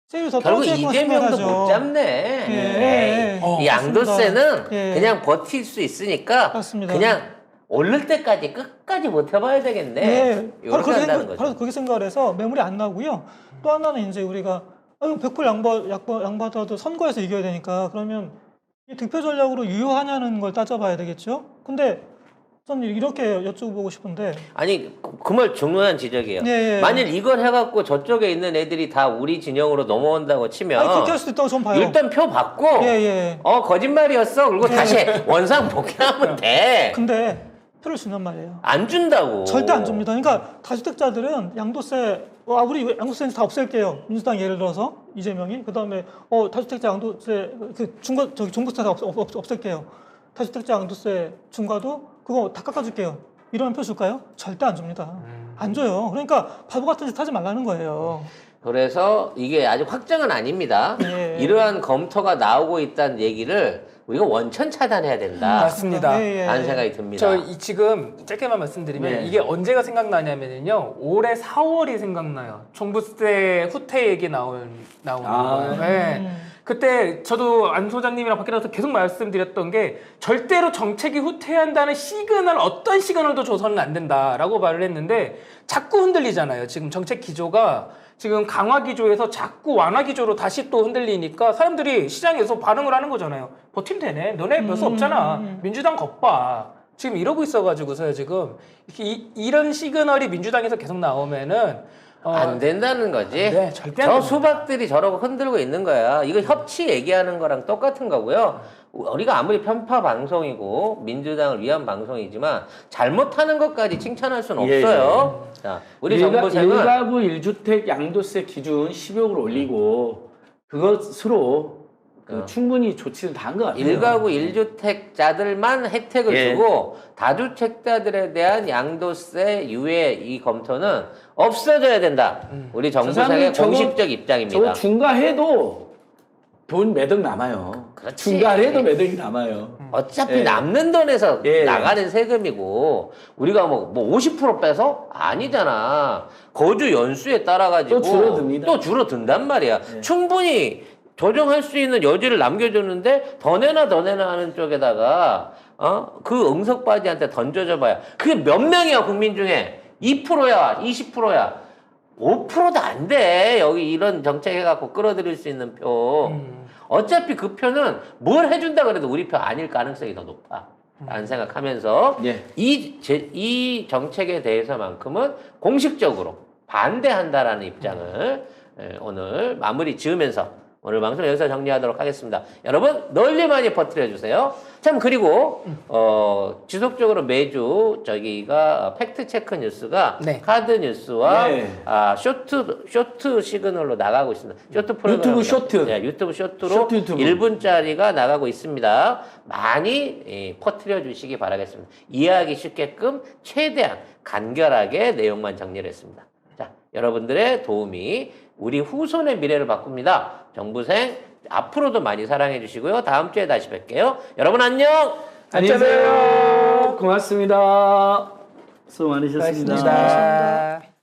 세율이 더 결국 떨어지겠구나 이재명도 생각하죠. 못 잡네. 이 양도세는 예. 그냥 버틸 수 있으니까 맞습니다. 그냥 오를 때까지 끝까지 버텨봐야 되겠네. 네. 바로 이렇게 한다는 거죠. 바로 그렇게 생각을 해서 매물이 안 나고요. 또 하나는 이제 우리가 100% 양보하더라도 선거에서 이겨야 되니까 그러면 이 득표 전략으로 유효하냐는 걸 따져봐야 되겠죠. 근데 저는 이렇게 여쭤보고 싶은데 아니 그 말 중요한 지적이에요. 예. 만일 이걸 해갖고 저쪽에 있는 애들이 다 우리 진영으로 넘어온다고 치면 아니 그렇게 할 수도 있다고 저는 봐요. 일단 표 받고 예. 거짓말이었어. 그리고 다시 원상 복귀하면 돼. 근데 표를 준단 말이에요. 안 준다고. 절대 안 줍니다. 그러니까 다주택자들은 양도세 우리 양도세 다 없앨게요. 민주당 예를 들어서 이재명이 그다음에 다주택자 양도세 종부세 다 없앨게요. 다주택자 양도세 중과도 그거 다 깎아줄게요. 이러면 표 줄까요? 절대 안 줍니다. 안 줘요. 그러니까 바보 같은 짓 하지 말라는 거예요. 그래서 이게 아직 확정은 아닙니다. 예. 이러한 검토가 나오고 있다는 얘기를 우리가 원천 차단해야 된다. 맞습니다. 예. 라는 생각이 듭니다. 지금 짧게만 말씀드리면 네. 이게 언제가 생각나냐면요. 올해 4월이 생각나요. 종부세 후퇴 얘기 나오는 거예요. 네. 그때 저도 안 소장님이랑 밖에 나가서 계속 말씀드렸던 게 절대로 정책이 후퇴한다는 시그널 어떤 시그널도 줘서는 안 된다라고 말을 했는데 자꾸 흔들리잖아요. 지금 정책 기조가 지금 강화 기조에서 자꾸 완화 기조로 다시 또 흔들리니까 사람들이 시장에서 반응을 하는 거잖아요. 버티면 되네. 너네 별수 없잖아. 민주당 겁봐. 지금 이러고 있어가지고서요. 지금 이런 시그널이 민주당에서 계속 나오면은 안 된다는 거지. 네, 절대 안 저 됩니다. 수박들이 저러고 흔들고 있는 거야. 이거 협치 얘기하는 거랑 똑같은 거고요. 우리가 아무리 편파 방송이고 민주당을 위한 방송이지만 잘못하는 것까지 칭찬할 수는 없어요. 자, 우리 정부생은 1가구 1주택 양도세 기준 10억을 올리고 그것으로 충분히 조치를 다 한 것 같아요. 1가구 1주택자들만 혜택을 예. 주고 다주택자들에 대한 양도세 유예 이 검토는 없어져야 된다. 우리 정부상의 저거- 공식적 입장입니다. 저거 중과해도 돈 매덕 남아요. 그렇지. 중과해도 매덕이 남아요. 어차피 예. 남는 돈에서 예. 나가는 세금이고 우리가 뭐 50% 빼서 아니잖아. 거주 연수에 따라 가지고 또 줄어듭니다. 또 줄어든단 말이야. 예. 충분히 조정할 수 있는 여지를 남겨줬는데 더 내나 하는 쪽에다가 그 응석바지한테 던져줘봐야 그게 몇 명이야 국민 중에 2%야 20%야 5%도 안 돼. 여기 이런 정책 해갖고 끌어들일 수 있는 표. 어차피 그 표는 뭘 해준다 그래도 우리 표 아닐 가능성이 더 높아. 라는 생각하면서 예. 이 정책에 대해서만큼은 공식적으로 반대한다라는 입장을 오늘 마무리 지으면서 오늘 방송 여기서 정리하도록 하겠습니다. 여러분 널리 많이 퍼뜨려 주세요. 참 그리고 지속적으로 매주 저기가 팩트 체크 뉴스가 네. 카드 뉴스와 네. 쇼트 시그널로 나가고 있습니다. 쇼트 프로그램 유튜브 쇼트. 네, 유튜브 쇼트로 쇼트 유튜브. 1분짜리가 나가고 있습니다. 많이 퍼뜨려 주시기 바라겠습니다. 이해하기 쉽게끔 최대한 간결하게 내용만 정리를 했습니다. 자, 여러분들의 도움이 우리 후손의 미래를 바꿉니다. 정부생 앞으로도 많이 사랑해 주시고요. 다음 주에 다시 뵐게요. 여러분 안녕. 안녕히 계세요. 고맙습니다. 수고 많으셨습니다. 고맙습니다.